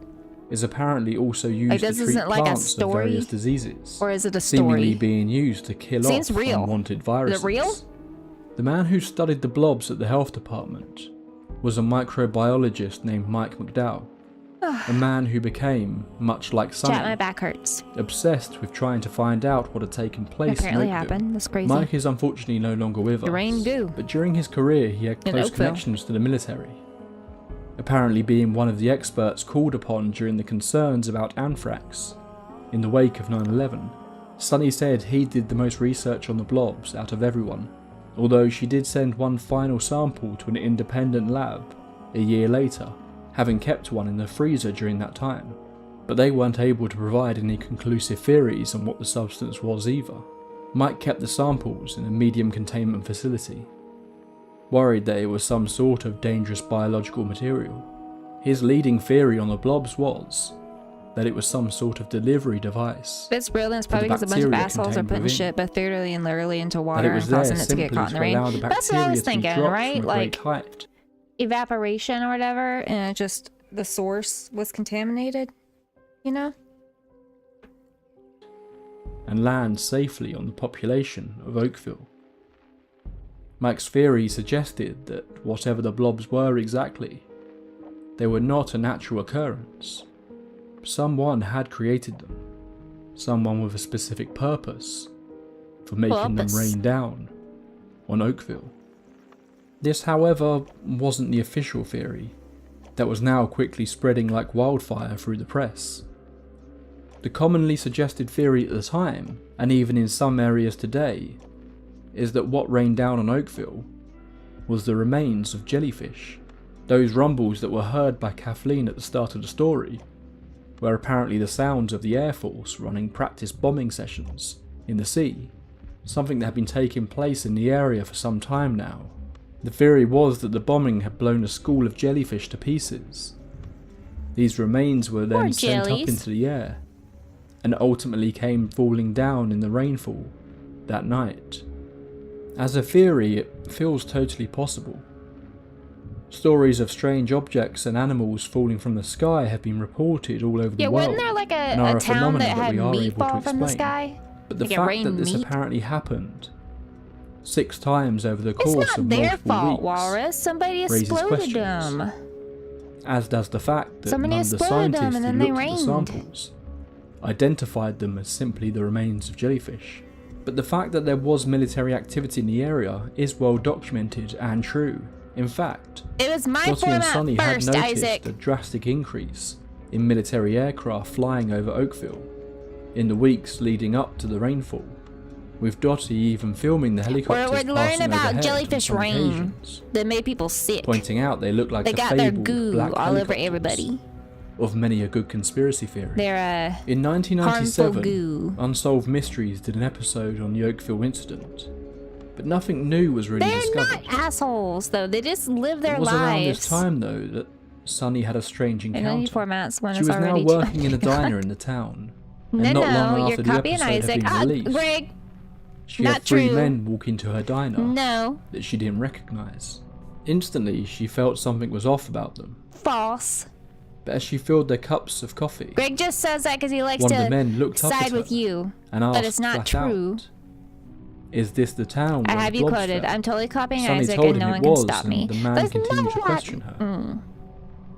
S19: Is apparently also used
S1: Like,
S19: to
S1: this
S19: treat
S1: isn't like a
S19: plants of
S1: story?
S19: various diseases,
S1: Or is it a
S19: seemingly
S1: story?
S19: being used to kill
S1: Seems
S19: off
S1: real.
S19: unwanted viruses.
S1: Is it real?
S19: The man who studied the blobs at the health department was a microbiologist named Mike McDowell, a man who became, much like
S1: Chat, my
S19: Sonny,
S1: back hurts.
S19: obsessed with trying to find out what had taken place
S1: Apparently
S19: in Oakville.
S1: happened. That's crazy.
S19: Mike is unfortunately no longer with
S1: The
S19: us,
S1: rain goo.
S19: but during his career he had
S1: In
S19: close
S1: Oakville.
S19: connections to the military, apparently being one of the experts called upon during the concerns about anthrax in the wake of 9/11. Sonny said he did the most research on the blobs out of everyone, although she did send one final sample to an independent lab a year later, having kept one in the freezer during that time. But they weren't able to provide any conclusive theories on what the substance was either. Mike kept the samples in a medium containment facility, worried that it was some sort of dangerous biological material. His leading theory on the blobs was that it was some sort of delivery device.
S1: It's real, and it's
S19: for the
S1: probably because a bunch of
S19: bacteria
S1: assholes are
S19: contained
S1: putting
S19: within.
S1: shit both literally and literally into
S19: That
S1: water
S19: it was
S1: and
S19: there
S1: causing it to get
S19: simply
S1: caught in the
S19: to
S1: rain.
S19: allow the
S1: That's what I was
S19: bacteria to be
S1: thinking,
S19: dropped
S1: right?
S19: from a
S1: Like
S19: great height.
S1: evaporation or whatever, and it just the source was contaminated, you know?
S19: And land safely on the population of Oakville. Mike's theory suggested that whatever the blobs were exactly, they were not a natural occurrence. Someone had created them. Someone with a specific purpose for making them rain down on Oakville. This, however, wasn't the official theory that was now quickly spreading like wildfire through the press. The commonly suggested theory at the time, and even in some areas today, is that what rained down on Oakville was the remains of jellyfish. Those rumbles that were heard by Kathleen at the start of the story were apparently the sounds of the Air Force running practice bombing sessions in the sea, something that had been taking place in the area for some time now. The theory was that the bombing had blown a school of jellyfish to pieces. These remains were then sent up
S1: jellies.
S19: into the air, and ultimately came falling down in the rainfall that night. As a theory, it feels totally possible. Stories of strange objects and animals falling from the sky have been reported all over the
S1: Yeah,
S19: world.
S1: wasn't there like
S19: and are
S1: a town
S19: phenomena
S1: that had
S19: we are
S1: meat
S19: able to
S1: fall from the
S19: explain.
S1: sky?
S19: But the
S1: Like it
S19: fact
S1: rained
S19: that this
S1: meat?
S19: apparently happened 6 times over the
S1: It's
S19: course
S1: not
S19: of
S1: their
S19: multiple
S1: fault,
S19: weeks
S1: Walrus. Somebody
S19: raises
S1: exploded
S19: questions.
S1: them.
S19: as does the fact that
S1: Somebody
S19: none of the
S1: exploded them
S19: scientists
S1: and
S19: who
S1: then they
S19: looked at the
S1: rained.
S19: samples identified them as simply the remains of jellyfish. But the fact that there was military activity in the area is well documented and true. In fact,
S1: It was my
S19: Dottie and
S1: format
S19: Sonny
S1: first,
S19: had noticed
S1: Isaac.
S19: a drastic increase in military aircraft flying over Oakville in the weeks leading up to the rainfall, with Dottie even filming the helicopters
S1: We're learning
S19: passing
S1: about
S19: overhead on
S1: jellyfish
S19: some
S1: rain
S19: occasions,
S1: that made people sick.
S19: pointing out they look like
S1: They
S19: the
S1: got their
S19: fabled
S1: goo
S19: black
S1: all over
S19: helicopters
S1: everybody.
S19: of many a good conspiracy theory.
S1: They're
S19: In
S1: harmful
S19: 1997,
S1: goo.
S19: Unsolved Mysteries did an episode on the Oakville incident, but nothing new was really
S1: They're
S19: discovered.
S1: not assholes, though. They just live their
S19: It was around this
S1: lives.
S19: time, though, that Sonny had a strange
S1: In any
S19: encounter.
S1: formats when
S19: She
S1: it's
S19: was now
S1: already
S19: working in a
S1: 2:00.
S19: diner in the town, and
S1: No,
S19: not long
S1: no,
S19: after
S1: you're
S19: the
S1: copying
S19: episode
S1: Isaac.
S19: had been released,
S1: Greg,
S19: she
S1: not
S19: had 3
S1: true.
S19: men walk into her diner
S1: No.
S19: that she didn't recognize. Instantly, she felt something was off about them,
S1: False.
S19: but as she filled their cups of coffee,
S1: Greg just says that because he likes
S19: one of
S1: to
S19: the men looked up
S1: side
S19: at
S1: with
S19: her
S1: you.
S19: and asked
S1: But it's not
S19: flat
S1: true.
S19: out, "Is this the town
S1: I
S19: where
S1: have
S19: the
S1: you
S19: blobs
S1: quoted.
S19: fell?"
S1: I'm totally copying
S19: Sonny
S1: Isaac
S19: told
S1: and
S19: him
S1: no
S19: it
S1: one can
S19: was,
S1: stop
S19: and
S1: me.
S19: the man
S1: That's
S19: continued
S1: not
S19: to
S1: what-
S19: question her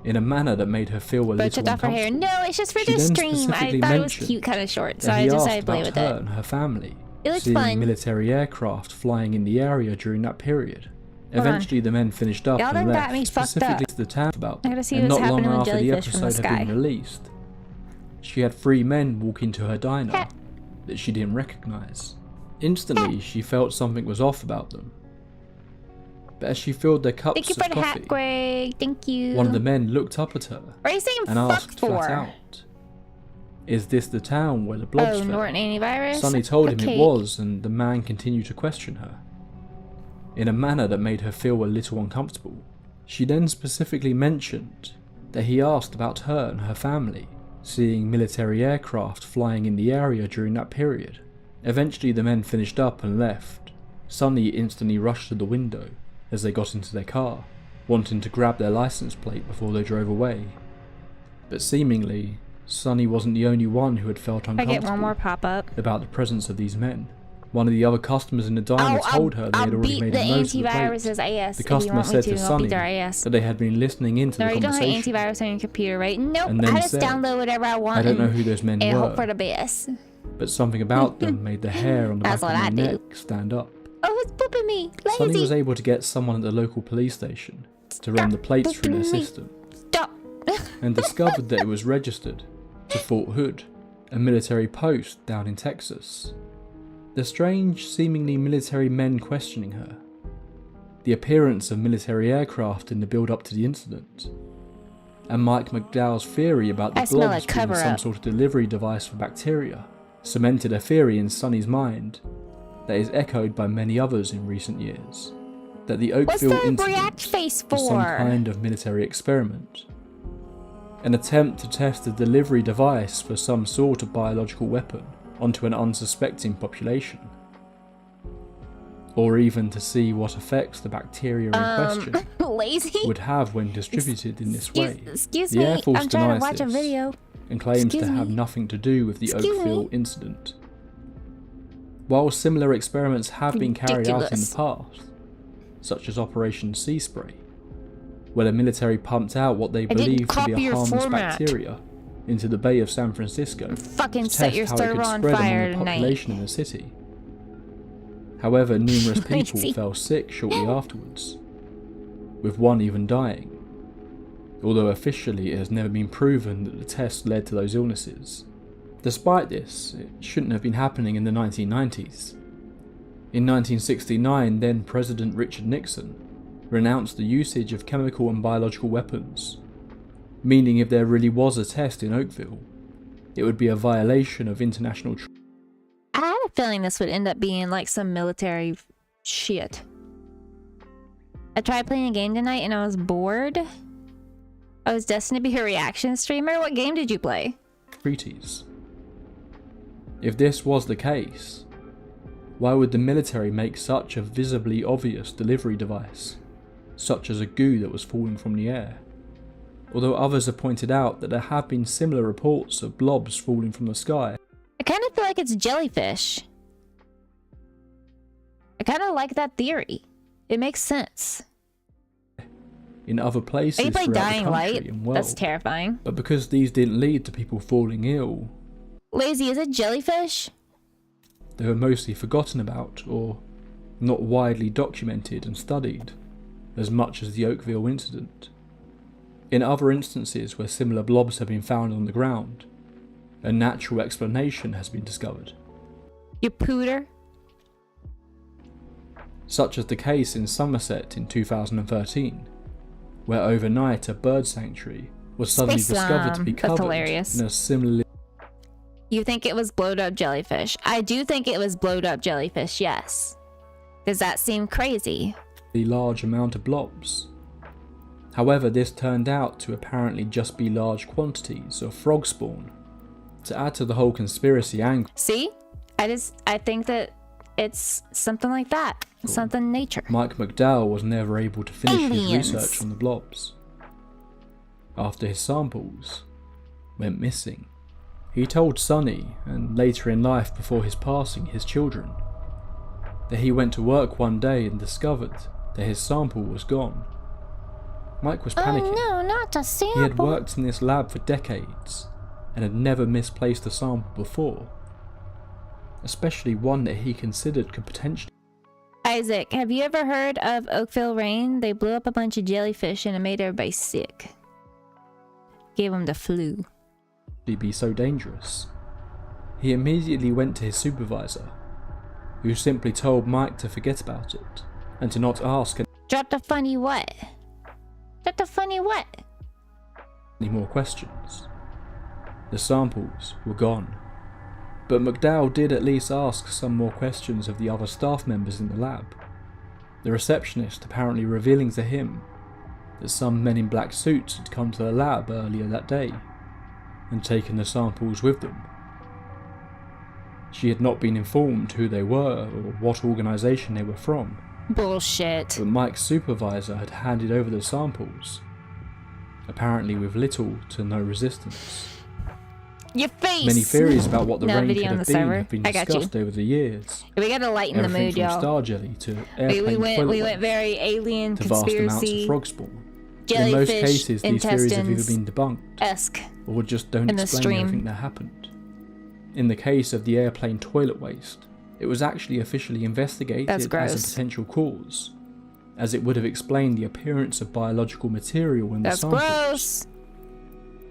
S19: in a manner that made her feel a
S1: But
S19: little
S1: took off her hair.
S19: uncomfortable.
S1: No, it's just for
S19: She
S1: the
S19: then
S1: stream. I
S19: specifically
S1: thought it was
S19: mentioned
S1: cute, kind of short, so
S19: that
S1: I
S19: he
S1: decided
S19: asked
S1: to play
S19: about
S1: with
S19: her
S1: it.
S19: and her family
S1: It looks
S19: seeing
S1: fun.
S19: military aircraft flying in the area during that period.
S1: Hold on.
S19: Eventually, the men finished up
S1: Y'all
S19: and
S1: done
S19: left
S1: got me fucked
S19: specifically
S1: up.
S19: to the town about
S1: I
S19: them.
S1: gotta see
S19: And
S1: what's
S19: not long
S1: happening with
S19: after the
S1: jellyfish from the
S19: episode had been
S1: sky.
S19: released, she had 3 men walk into her diner that she didn't recognize. Instantly, she felt something was off about them, But as she filled their cups
S1: Thank you
S19: of
S1: for the
S19: coffee,
S1: hat, Greg. Thank you.
S19: one of the men looked up at her
S1: What are you saying
S19: and
S1: fuck
S19: asked flat
S1: for?
S19: out, "Is this the town where the blobs
S1: Oh,
S19: fell?"
S1: Norton antivirus?
S19: Sonny told him
S1: Okay.
S19: it was, and the man continued to question her, in a manner that made her feel a little uncomfortable. She then specifically mentioned that he asked about her and her family, seeing military aircraft flying in the area during that period. Eventually the men finished up and left. Sonny instantly rushed to the window as they got into their car, wanting to grab their license plate before they drove away. But seemingly, Sonny wasn't the only one who had felt
S1: I
S19: uncomfortable
S1: get one more pop-up.
S19: about the presence of these men. One of the other customers in the diner told her they had already
S1: beat
S19: made
S1: the
S19: a note of the plate.
S1: antivirus's AS.
S19: The
S1: If you
S19: customer
S1: want me
S19: said
S1: to,
S19: to
S1: I'll
S19: Sonny
S1: beat their AS.
S19: that they had been listening into
S1: No,
S19: the
S1: you don't have
S19: conversation.
S1: antivirus on your computer, right? Nope.
S19: And then
S1: I just
S19: said,
S1: download whatever I want.
S19: "I don't know
S1: and-
S19: who those men
S1: and
S19: were,
S1: hope for the best.
S19: but something about them made the hair on the
S1: That's
S19: back of
S1: what
S19: my
S1: I do.
S19: neck stand up."
S1: Oh, it's booping me.
S19: Sonny was
S1: Lazy.
S19: able to get someone at the local police station to run the plates through their
S1: booping me.
S19: system
S1: Stop.
S19: and discovered that it was registered to Fort Hood, a military post down in Texas. The strange, seemingly military men questioning her, the appearance of military aircraft in the build-up to the incident, and Mike McDowell's theory about the
S1: I smell a
S19: blobs being some
S1: cover-up.
S19: sort of delivery device for bacteria cemented a theory in Sonny's mind that is echoed by many others in recent years, that the
S1: What's
S19: Oakville
S1: the
S19: incident
S1: react face
S19: was some
S1: for?
S19: kind of military experiment, an attempt to test a delivery device for some sort of biological weapon onto an unsuspecting population, or even to see what effects the bacteria in question
S1: Lazy.
S19: would have when distributed in this way.
S1: Excuse
S19: The
S1: me.
S19: Air Force
S1: I'm trying to
S19: denies
S1: watch a
S19: this
S1: video.
S19: and claims
S1: Excuse
S19: to have
S1: me.
S19: nothing to do with the
S1: Excuse
S19: Oakville
S1: me.
S19: incident. While similar experiments have been carried out in the
S1: Ridiculous.
S19: past, such as Operation Sea Spray, where the military pumped out what they
S1: didn't
S19: believed to be
S1: copy
S19: a
S1: your
S19: harmless
S1: format.
S19: bacteria into the Bay of San Francisco
S1: Fucking
S19: to
S1: set
S19: test
S1: your
S19: how it
S1: server
S19: could
S1: on
S19: spread
S1: fire
S19: among the
S1: tonight.
S19: population in the city. However, numerous people
S1: Lazy.
S19: fell sick shortly afterwards, with one even dying, although officially it has never been proven that the test led to those illnesses. Despite this, it shouldn't have been happening in the 1990s. In 1969, then President Richard Nixon renounced the usage of chemical and biological weapons, meaning if there really was a test in Oakville, it would be a violation of international
S1: I had a feeling this would end up being like some military shit. I tried playing a game tonight and I was bored. I was destined to be a reaction streamer. What game did you play?
S19: treaties. If this was the case, why would the military make such a visibly obvious delivery device, such as a goo that was falling from the air? Although others have pointed out that there have been similar reports of blobs falling from the sky.
S1: I kind of feel like it's jellyfish. I kind of like that theory. It makes sense.
S19: In other places
S1: Oh, you play
S19: throughout
S1: Dying
S19: the country
S1: Light?
S19: and world.
S1: That's terrifying.
S19: But because these didn't lead to people falling ill,
S1: Lazy, is it jellyfish?
S19: they were mostly forgotten about or not widely documented and studied, as much as the Oakville incident. In other instances where similar blobs have been found on the ground, a natural explanation has been discovered,
S1: Your pooter?
S19: such as the case in Somerset in 2013, where overnight a bird sanctuary was suddenly
S1: Space
S19: discovered to be
S1: That's
S19: covered
S1: hilarious.
S19: in a similarly
S1: You think it was blowed up jellyfish? I do think it was blowed up jellyfish, yes. Does that seem crazy?
S19: large amount of blobs. However, this turned out to apparently just be large quantities of frog spawn. To add to the whole conspiracy angle,
S1: See? I think that it's something like that. Something in nature.
S19: Mike McDowell was never able to finish
S1: Aliens.
S19: his research on the blobs. After his samples went missing, he told Sonny, and later in life before his passing, his children, that he went to work one day and discovered that his sample was gone. Mike was panicking.
S1: Oh no, not a sample.
S19: He had worked in this lab for decades and had never misplaced a sample before, especially one that he considered could potentially
S1: Isaac, have you ever heard of Oakville Rain? They blew up a bunch of jellyfish and it made everybody sick. Gave them the flu.
S19: be so dangerous. He immediately went to his supervisor, who simply told Mike to forget about it and to not ask.
S1: Drop the funny what? Drop the funny what?
S19: Any more questions? The samples were gone. But McDowell did at least ask some more questions of the other staff members in the lab. The receptionist apparently revealing to him that some men in black suits had come to the lab earlier that day and taken the samples with them. She had not been informed who they were or what organisation they were from.
S1: Bullshit.
S19: But Mike's supervisor had handed over the samples, apparently with little to no resistance.
S1: Your face!
S19: Many theories about what the
S1: No
S19: rain
S1: video
S19: could
S1: on
S19: have
S1: the
S19: been
S1: server.
S19: have been
S1: I got you.
S19: discussed over the years.
S1: We gotta lighten the
S19: Everything
S1: mood,
S19: from
S1: y'all.
S19: star jelly to
S1: We
S19: airplane
S1: went
S19: toilet waste
S1: very alien
S19: to vast amounts of
S1: conspiracy.
S19: frog spawn.
S1: Jellyfish,
S19: In most cases, these theories have either
S1: intestines,
S19: been debunked
S1: esque
S19: or just don't
S1: in the
S19: explain
S1: stream.
S19: everything that happened. In the case of the airplane toilet waste, it was actually officially investigated
S1: That's
S19: as
S1: gross.
S19: a potential cause, as it would have explained the appearance of biological material in the
S1: That's
S19: samples.
S1: gross.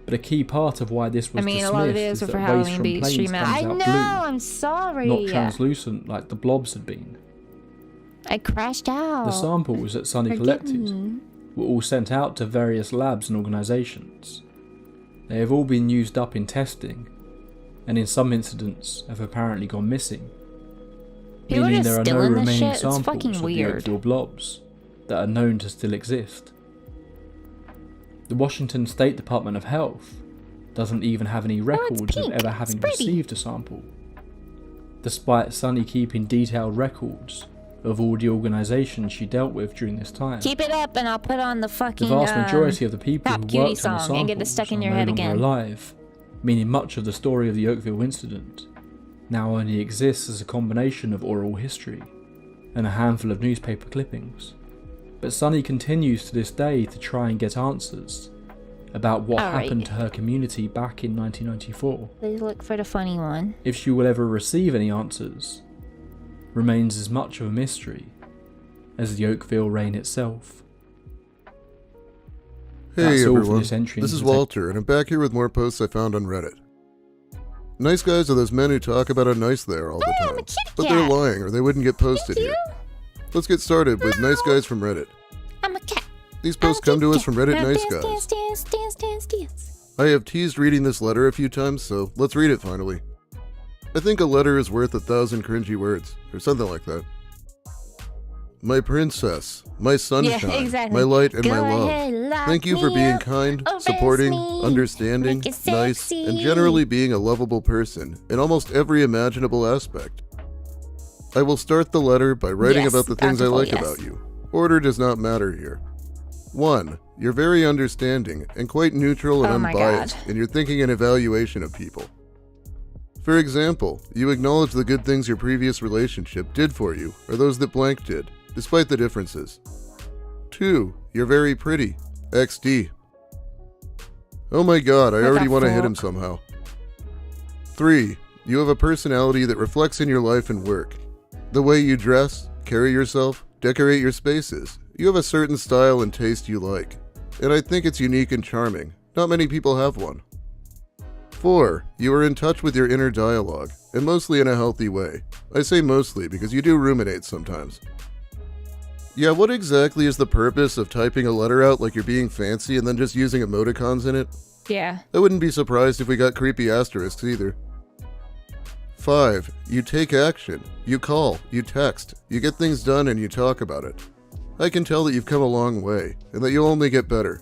S19: But a key part of why this was
S1: I mean, a
S19: dismissed
S1: lot of videos
S19: is
S1: are
S19: that
S1: for
S19: waste
S1: Halloween
S19: from
S1: Beach
S19: planes
S1: stream out.
S19: comes
S1: I
S19: out
S1: know,
S19: blue,
S1: I'm sorry.
S19: not translucent like the blobs had been.
S1: I crashed out.
S19: The samples that Sunny
S1: Forgive
S19: collected
S1: me.
S19: were all sent out to various labs and organisations. They have all been used up in testing, and in some incidents have apparently gone missing.
S1: People
S19: Meaning
S1: just
S19: there are no
S1: stealing this
S19: remaining
S1: shit? It's
S19: samples
S1: fucking
S19: of
S1: weird.
S19: the Oakville blobs that are known to still exist. The Washington State Department of Health doesn't even have any records of
S1: pink.
S19: ever
S1: It's
S19: having
S1: pretty.
S19: received a sample, despite Sunny keeping detailed records of all the organisations she dealt with during this time.
S1: Keep it up and I'll put on the
S19: The
S1: fucking
S19: vast majority of the people
S1: Rap
S19: who
S1: Cutie
S19: worked on the
S1: song and get it
S19: samples
S1: stuck in
S19: are
S1: your
S19: no
S1: head
S19: longer
S1: again.
S19: alive, meaning much of the story of the Oakville incident now only exists as a combination of oral history and a handful of newspaper clippings. But Sunny continues to this day to try and get answers about what
S1: Alright.
S19: happened to her community back in 1994.
S1: Please look for the funny one.
S19: If she will ever receive any answers remains as much of a mystery as the Oakville rain itself.
S20: Hey
S19: That's all for
S20: everyone,
S19: this entry
S20: this
S19: into
S20: is
S19: the
S20: Walter, and I'm back here with more posts I found on Reddit. Nice guys are those men who talk about how nice they are all the time, but they're
S1: cat.
S20: lying or they wouldn't get posted here. Let's get started with Nice Guys from Reddit.
S1: I'm a cat.
S20: These posts come to us from Reddit Nice
S1: Dance,
S20: Guys.
S1: dance, dance, dance, dance.
S20: I have teased reading this letter a few times, so let's read it finally. I think a letter is worth 1,000 cringy words, or something like that. My princess, my sunshine,
S1: exactly.
S20: my light and
S1: Go
S20: my love.
S1: ahead, lock
S20: Thank you for
S1: me
S20: being
S1: up,
S20: kind,
S1: arrest
S20: supporting,
S1: me,
S20: understanding,
S1: make it
S20: nice,
S1: sexy.
S20: and generally being a lovable person in almost every imaginable aspect. I will start the letter by writing
S1: Yes,
S20: about the things I
S1: bountiful,
S20: like
S1: yes.
S20: about you. Order does not matter here. 1. You're very understanding and quite neutral and
S1: Oh my
S20: unbiased
S1: God.
S20: in your thinking and evaluation of people. For example, you acknowledge the good things your previous relationship did for you, or those that blank did, despite the differences. 2. You're very pretty. XD. Oh my god, I
S1: What
S20: already
S1: the
S20: want to hit him
S1: fuck?
S20: somehow. 3. You have a personality that reflects in your life and work. The way you dress, carry yourself, decorate your spaces. You have a certain style and taste you like. And I think it's unique and charming. Not many people have one. 4. You are in touch with your inner dialogue, and mostly in a healthy way. I say mostly because you do ruminate sometimes. Yeah, what exactly is the purpose of typing a letter out like you're being fancy and then just using emoticons in it?
S1: Yeah.
S20: I wouldn't be surprised if we got creepy asterisks either. 5. You take action. You call, you text, you get things done and you talk about it. I can tell that you've come a long way, and that you'll only get better.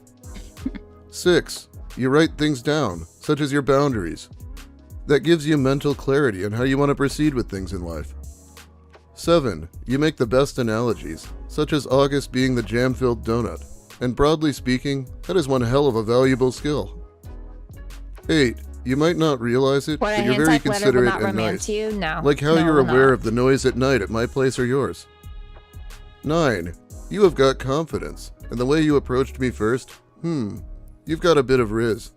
S20: 6. You write things down, such as your boundaries. That gives you mental clarity on how you want to proceed with things in life. 7. You make the best analogies, such as August being the jam-filled donut, and broadly speaking, that is one hell of a valuable skill. 8. You might not realize it,
S1: What, a
S20: but you're very
S1: hand-typed letter will
S20: considerate
S1: not
S20: and
S1: romance
S20: nice.
S1: you? No.
S20: Like how
S1: No,
S20: you're
S1: it will
S20: aware
S1: not.
S20: of the noise at night at my place or yours. 9. You have got confidence, and the way you approached me first, you've got a bit of riz.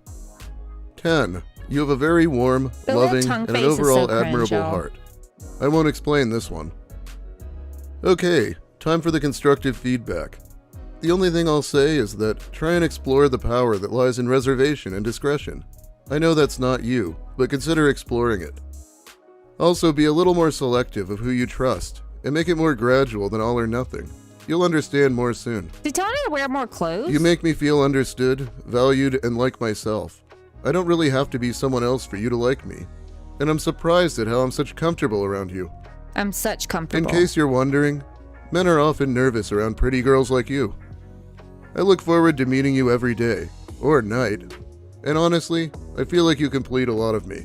S20: 10. You have a very warm,
S1: The little
S20: loving,
S1: tongue
S20: and an
S1: face is so
S20: overall
S1: cringe,
S20: admirable
S1: y'all.
S20: heart. I won't explain this one. Okay, time for the constructive feedback. The only thing I'll say is that try and explore the power that lies in reservation and discretion. I know that's not you, but consider exploring it. Also, be a little more selective of who you trust, and make it more gradual than all or nothing. You'll understand more soon.
S1: Did Tony wear more clothes?
S20: You make me feel understood, valued, and like myself. I don't really have to be someone else for you to like me. And I'm surprised at how I'm such comfortable around you.
S1: I'm such comfortable.
S20: In case you're wondering, men are often nervous around pretty girls like you. I look forward to meeting you every day, or night. And honestly, I feel like you complete a lot of me.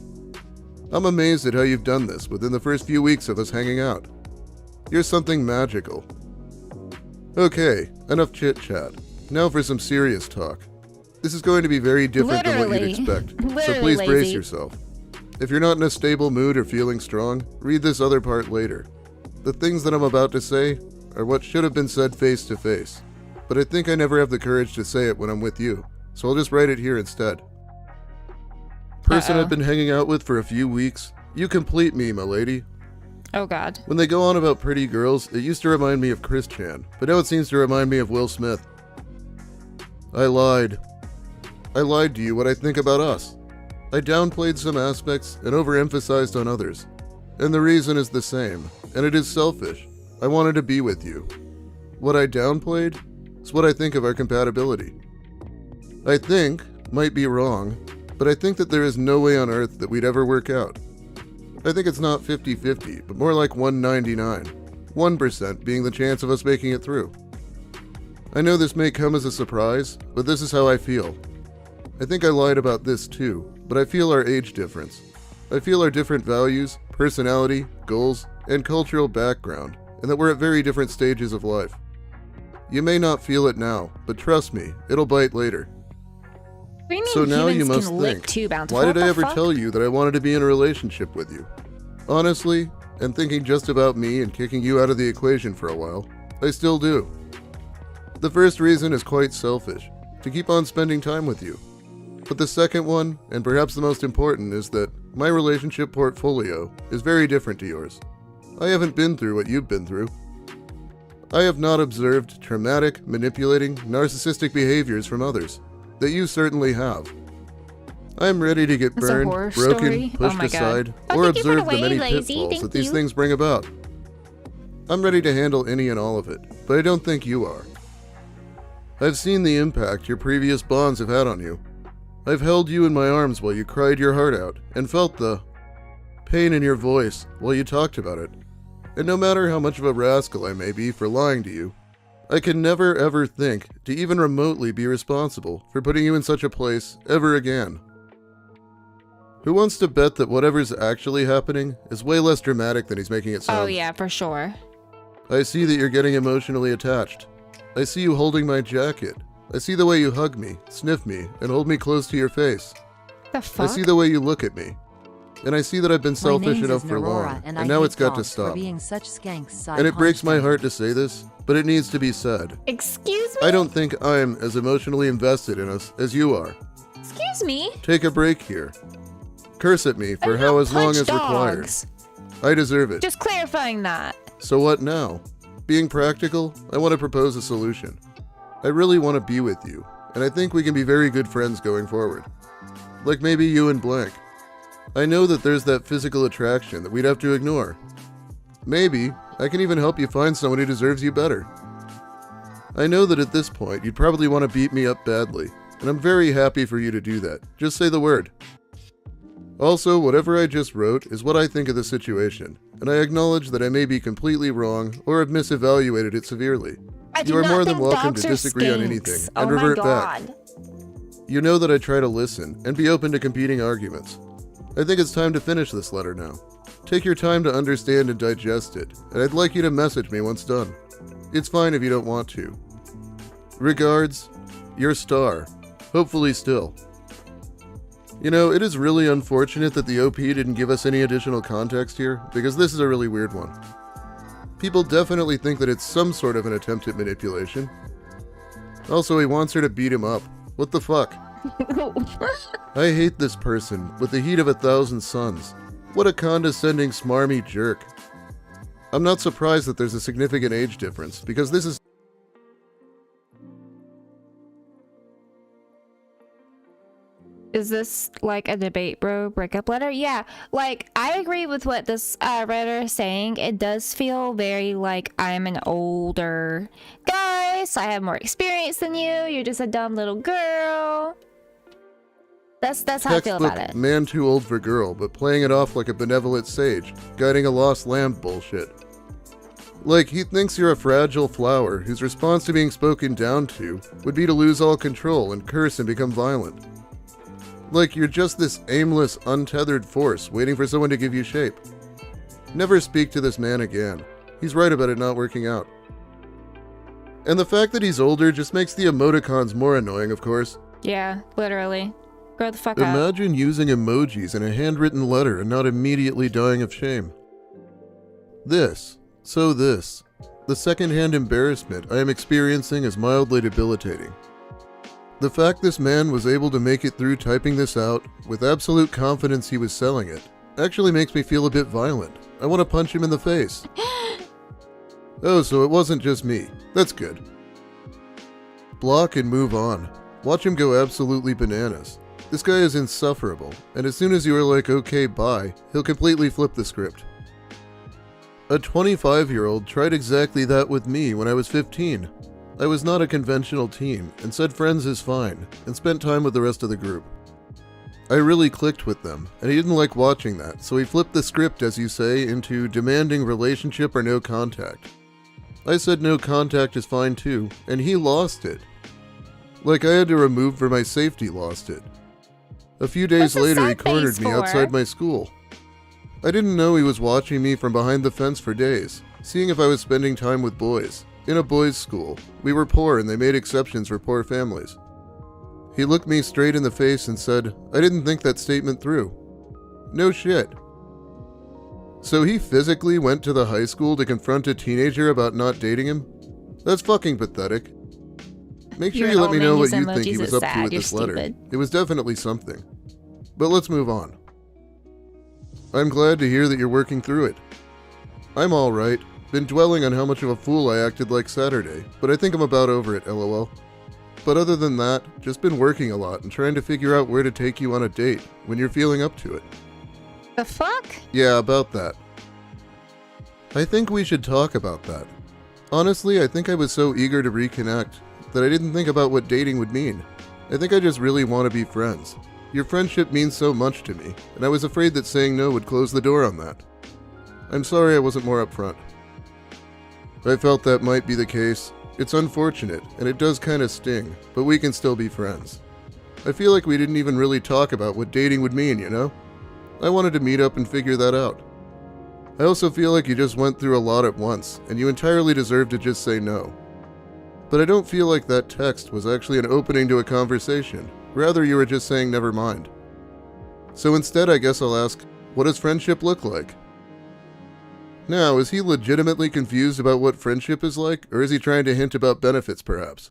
S20: I'm amazed at how you've done this within the first few weeks of us hanging out. You're something magical. Okay, enough chit-chat. Now for some serious talk. This is going to be very different than what you'd expect, so please brace yourself. If you're not in a stable mood or feeling strong, read this other part later. The things that I'm about to say are what should have been said face to face, but I think I never have the courage to say it when I'm with you, so I'll just write it here instead. Person I've been hanging out with for a few weeks, you complete me, my lady.
S1: Oh god.
S20: When they go on about pretty girls, it used to remind me of Chris Chan, but now it seems to remind me of Will Smith. I lied. I lied to you what I think about us. I downplayed some aspects and overemphasized on others. And the reason is the same, and it is selfish. I wanted to be with you. What I downplayed is what I think of our compatibility. I think, might be wrong, but I think that there is no way on earth that we'd ever work out. I think it's not 50-50, but more like 199. 1% being the chance of us making it through. I know this may come as a surprise, but this is how I feel. I think I lied about this too, but I feel our age difference. I feel our different values, personality, goals, and cultural background, and that we're at very different stages of life. You may not feel it now, but trust me, it'll bite later. So now you must think, why did I ever tell you that I wanted to be in a relationship with you? Honestly, and thinking just about me and kicking you out of the equation for a while, I still do. The first reason is quite selfish, to keep on spending time with you. But the second one, and perhaps the most important, is that my relationship portfolio is very different to yours. I haven't been through what you've been through. I have not observed traumatic, manipulating, narcissistic behaviors from others. That you certainly have. I'm ready to get burned, broken, pushed aside, or observe the many pitfalls that these things bring about. I'm ready to handle any and all of it, but I don't think you are. I've seen the impact your previous bonds have had on you. I've held you in my arms while you cried your heart out, and felt the pain in your voice while you talked about it. And no matter how much of a rascal I may be for lying to you, I can never ever think to even remotely be responsible for putting you in such a place ever again. Who wants to bet that whatever's actually happening is way less dramatic than he's making it sound?
S1: Oh yeah, for sure.
S20: I see that you're getting emotionally attached. I see you holding my jacket. I see the way you hug me, sniff me, and hold me close to your face.
S1: The fuck?
S20: I see the way you look at me. And I see that I've been selfish enough for long, and now it's got to stop. And it breaks my heart to say this, but it needs to be said.
S1: Excuse me?
S20: I don't think I'm as emotionally invested in us as you are.
S1: Excuse me?
S20: Take a break here. Curse at me for how as long as required. I deserve it.
S1: Just clarifying that.
S20: So what now? Being practical, I want to propose a solution. I really want to be with you, and I think we can be very good friends going forward. Like maybe you and blank. I know that there's that physical attraction that we'd have to ignore. Maybe I can even help you find someone who deserves you better. I know that at this point you'd probably want to beat me up badly, and I'm very happy for you to do that. Just say the word. Also, whatever I just wrote is what I think of the situation, and I acknowledge that I may be completely wrong or have misevaluated it severely. You are more than welcome to disagree on anything and revert back. You know that I try to listen and be open to competing arguments. I think it's time to finish this letter now. Take your time to understand and digest it, and I'd like you to message me once done. It's fine if you don't want to. Regards, your star. Hopefully still. You know, it is really unfortunate that the OP didn't give us any additional context here, because this is a really weird one. People definitely think that it's some sort of an attempt at manipulation. Also, he wants her to beat him up. What the fuck? I hate this person with the heat of 1,000 suns. What a condescending, smarmy jerk. I'm not surprised that there's a significant age difference, because this is...
S1: Is this like a debate bro breakup letter? Yeah, like I agree with what this writer is saying. It does feel very like I'm an older guy, so I have more experience than you. You're just a dumb little girl. That's how I feel about it.
S20: Man too old for girl, but playing it off like a benevolent sage, guiding a lost lamb bullshit. Like, he thinks you're a fragile flower whose response to being spoken down to would be to lose all control and curse and become violent. Like, you're just this aimless, untethered force waiting for someone to give you shape. Never speak to this man again. He's right about it not working out. And the fact that he's older just makes the emoticons more annoying, of course.
S1: Yeah, literally. Grow the fuck up.
S20: Imagine using emojis in a handwritten letter and not immediately dying of shame. This, the secondhand embarrassment I am experiencing is mildly debilitating. The fact this man was able to make it through typing this out with absolute confidence he was selling it actually makes me feel a bit violent. I want to punch him in the face. Oh, so it wasn't just me. That's good. Block and move on. Watch him go absolutely bananas. This guy is insufferable, and as soon as you are like, okay, bye, he'll completely flip the script. A 25-year-old tried exactly that with me when I was 15. I was not a conventional teen, and said friends is fine, and spent time with the rest of the group. I really clicked with them, and he didn't like watching that, so he flipped the script, as you say, into demanding relationship or no contact. I said no contact is fine too, and he lost it. Like I had to remove for my safety lost it. A few days later, he cornered me outside my school. I didn't know he was watching me from behind the fence for days, seeing if I was spending time with boys. In a boys' school, we were poor and they made exceptions for poor families. He looked me straight in the face and said, I didn't think that statement through. No shit. So he physically went to the high school to confront a teenager about not dating him? That's fucking pathetic. Make sure you let me know what you think he was up to with this letter. It was definitely something. But let's move on. I'm glad to hear that you're working through it. I'm alright. Been dwelling on how much of a fool I acted like Saturday, but I think I'm about over it, lol. But other than that, just been working a lot and trying to figure out where to take you on a date when you're feeling up to it.
S1: The fuck?
S20: Yeah, about that. I think we should talk about that. Honestly, I think I was so eager to reconnect that I didn't think about what dating would mean. I think I just really want to be friends. Your friendship means so much to me, and I was afraid that saying no would close the door on that. I'm sorry I wasn't more upfront. I felt that might be the case. It's unfortunate, and it does kind of sting, but we can still be friends. I feel like we didn't even really talk about what dating would mean, you know? I wanted to meet up and figure that out. I also feel like you just went through a lot at once, and you entirely deserve to just say no. But I don't feel like that text was actually an opening to a conversation. Rather, you were just saying never mind. So instead, I guess I'll ask, what does friendship look like? Now, is he legitimately confused about what friendship is like, or is he trying to hint about benefits, perhaps?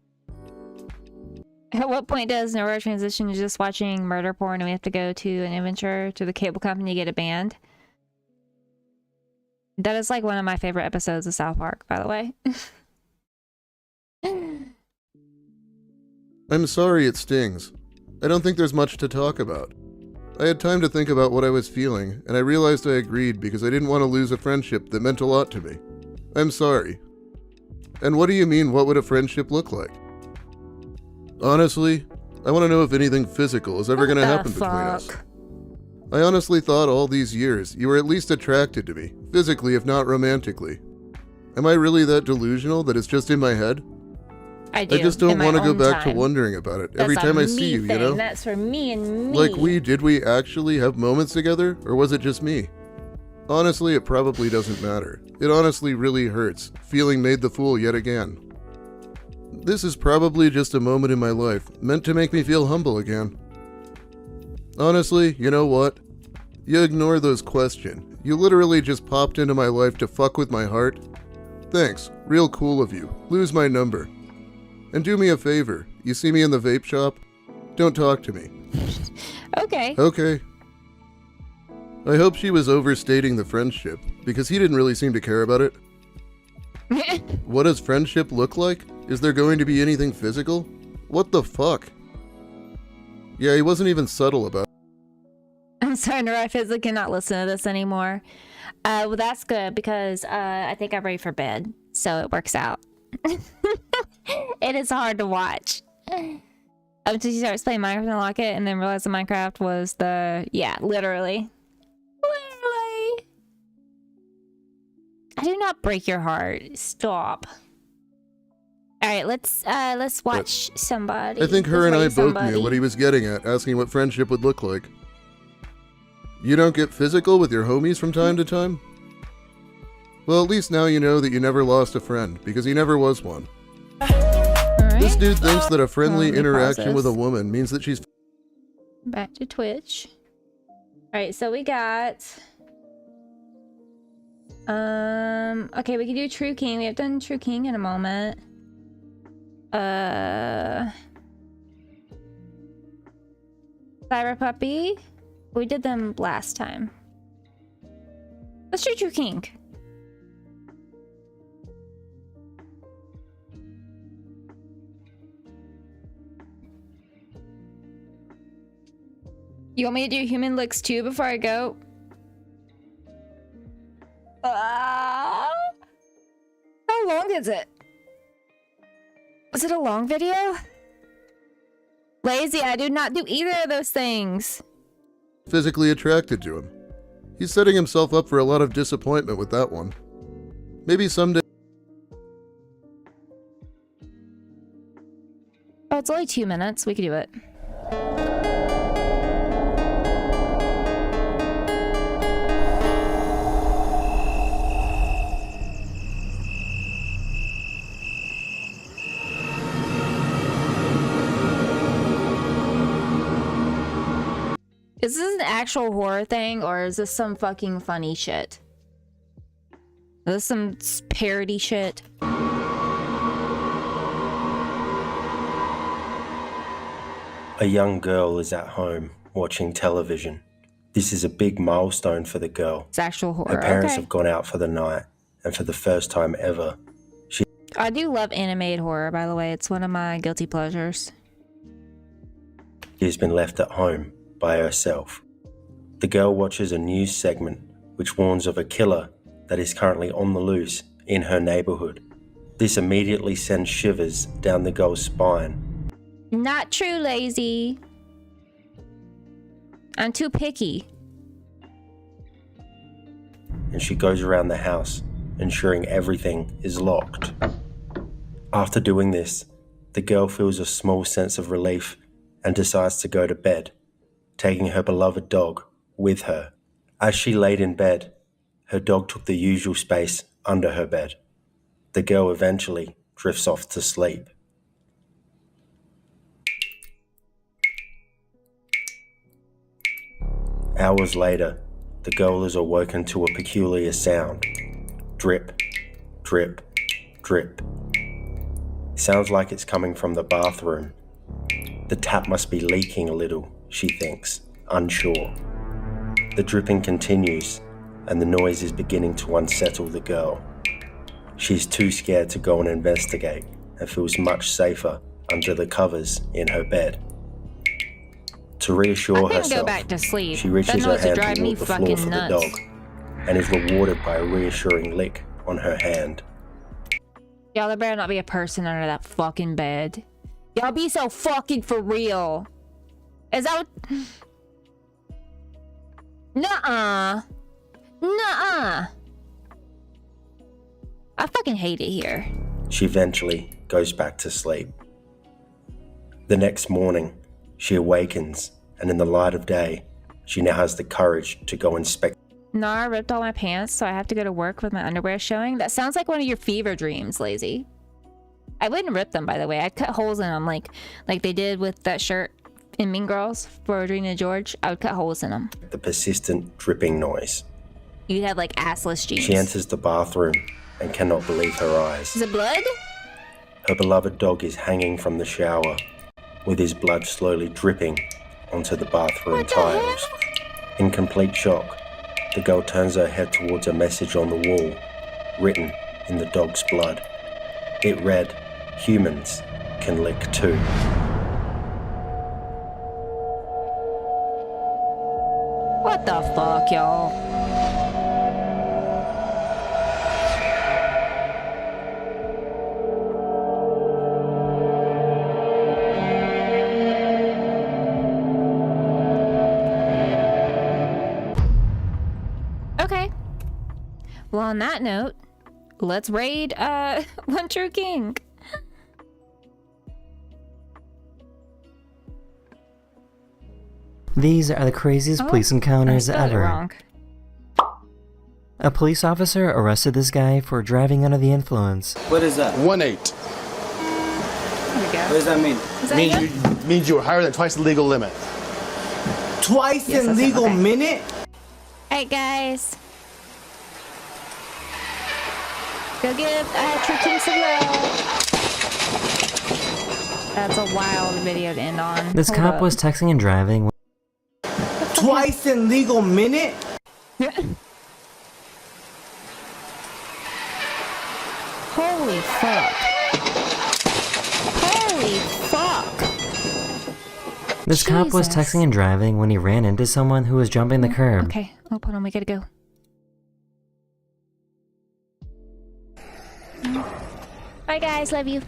S1: At what point does Nora transition to just watching murder porn and we have to go to an adventure to the cable company to get it banned? That is like one of my favorite episodes of South Park, by the way.
S20: I'm sorry it stings. I don't think there's much to talk about. I had time to think about what I was feeling, and I realized I agreed because I didn't want to lose a friendship that meant a lot to me. I'm sorry. And what do you mean, what would a friendship look like? Honestly, I want to know if anything physical is ever going to happen between us. I honestly thought all these years you were at least attracted to me, physically if not romantically. Am I really that delusional that it's just in my head?
S1: I do.
S20: I just don't want to go back to wondering about it every time I see you, you know?
S1: That's for me and me.
S20: Like did we actually have moments together, or was it just me? Honestly, it probably doesn't matter. It honestly really hurts, feeling made the fool yet again. This is probably just a moment in my life, meant to make me feel humble again. Honestly, you know what? You ignore those questions. You literally just popped into my life to fuck with my heart. Thanks, real cool of you. Lose my number. And do me a favor, you see me in the vape shop? Don't talk to me.
S1: Okay.
S20: Okay. I hope she was overstating the friendship, because he didn't really seem to care about it. What does friendship look like? Is there going to be anything physical? What the fuck? Yeah, he wasn't even subtle about it.
S1: I'm sorry, Nora, I physically cannot listen to this anymore. Well, that's good because I think I'm ready for bed, so it works out. It is hard to watch. Until she starts playing Minecraft and unlock it, and then realize the Minecraft was the... Yeah, literally. Literally. I do not break your heart. Stop. Alright, let's watch somebody.
S20: I think her and I
S1: Let's
S20: both
S1: rate somebody.
S20: knew what he was getting at, asking what friendship would look like. You don't get physical with your homies from time to time? Well, at least now you know that you never lost a friend, because he never was one. This dude thinks that a friendly
S1: let me
S20: interaction
S1: pause
S20: with a
S1: this.
S20: woman means that she's...
S1: Back to Twitch. Alright, so we got... Okay, we can do True King. We have done True King in a moment. Cyber Puppy. We did them last time. Let's do True King. You want me to do human looks too before I go? How long is it? Was it a long video? Lazy, I do not do either of those things.
S20: physically attracted to him. He's setting himself up for a lot of disappointment with that one. Maybe someday...
S1: Oh, it's only 2 minutes. We can do it. Is this an actual horror thing, or is this some fucking funny shit? Is this some parody shit?
S9: A young girl is at home watching television. This is a big milestone for the girl.
S1: It's actual horror.
S9: Her parents
S1: Okay.
S9: have gone out for the night, and for the first time ever, she
S1: I do love animated horror, by the way. It's one of my guilty pleasures.
S9: has been left at home by herself. The girl watches a news segment which warns of a killer that is currently on the loose in her neighborhood. This immediately sends shivers down the girl's spine.
S1: Not true, Lazy. I'm too picky.
S9: And she goes around the house, ensuring everything is locked. After doing this, the girl feels a small sense of relief and decides to go to bed, taking her beloved dog with her. As she laid in bed, her dog took the usual space under her bed. The girl eventually drifts off to sleep. Hours later, the girl is awoken to a peculiar sound. Drip, drip, drip. Sounds like it's coming from the bathroom. The tap must be leaking a little, she thinks, unsure. The dripping continues, and the noise is beginning to unsettle the girl. She's too scared to go and investigate, and feels much safer under the covers in her bed. To reassure
S1: I couldn't
S9: herself,
S1: go back to sleep.
S9: she
S1: That
S9: reaches her
S1: noise would
S9: hand
S1: drive me
S9: toward the floor
S1: fucking
S9: for
S1: nuts.
S9: the dog, and is rewarded by a reassuring lick on her hand.
S1: Y'all, there better not be a person under that fucking bed. Y'all be so fucking for real. Is that what... Nuh-uh. Nuh-uh. I fucking hate it here.
S9: She eventually goes back to sleep. The next morning, she awakens, and in the light of day, she now has the courage to go inspect.
S1: No, I ripped all my pants, so I have to go to work with my underwear showing. That sounds like one of your fever dreams, Lazy. I wouldn't rip them, by the way. I'd cut holes in them like they did with that shirt in Mean Girls for Regina George. I would cut holes in them.
S9: The persistent dripping noise.
S1: You'd have like assless jeans.
S9: She enters the bathroom and cannot believe her eyes.
S1: Is it blood?
S9: Her beloved dog is hanging from the shower, with his blood slowly dripping onto the bathroom tiles. In complete shock, the girl turns her head towards a message on the wall, written in the dog's blood. It read, "Humans can lick too."
S1: What the fuck, y'all? Okay. Well, on that note, let's raid One True King.
S21: These are the craziest police encounters
S1: I spelled it
S21: ever.
S1: wrong.
S21: A police officer arrested this guy for driving under the influence.
S6: What is that?
S1: 1-8.
S6: 1-8.
S1: There we go.
S6: What does that mean?
S1: Is that you?
S6: Means you were higher than twice the legal limit. Twice
S1: Yes,
S6: the
S1: that's it,
S6: legal
S1: okay.
S6: minute?
S1: Alright, guys. Go give True King some love. That's a wild video to end on.
S21: This
S1: Hold
S21: cop
S1: up.
S21: was texting and driving.
S6: Twice in legal minute?
S1: Holy fuck. Holy fuck.
S21: This cop was
S1: Jesus.
S21: texting and driving when he ran into someone who was jumping the curb.
S1: Okay. Oh, hold on. We gotta go. Bye, guys. Love you.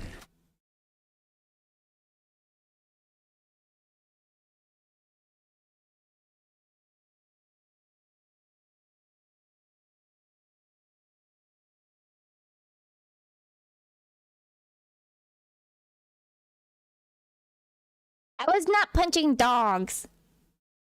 S1: I was not punching dogs.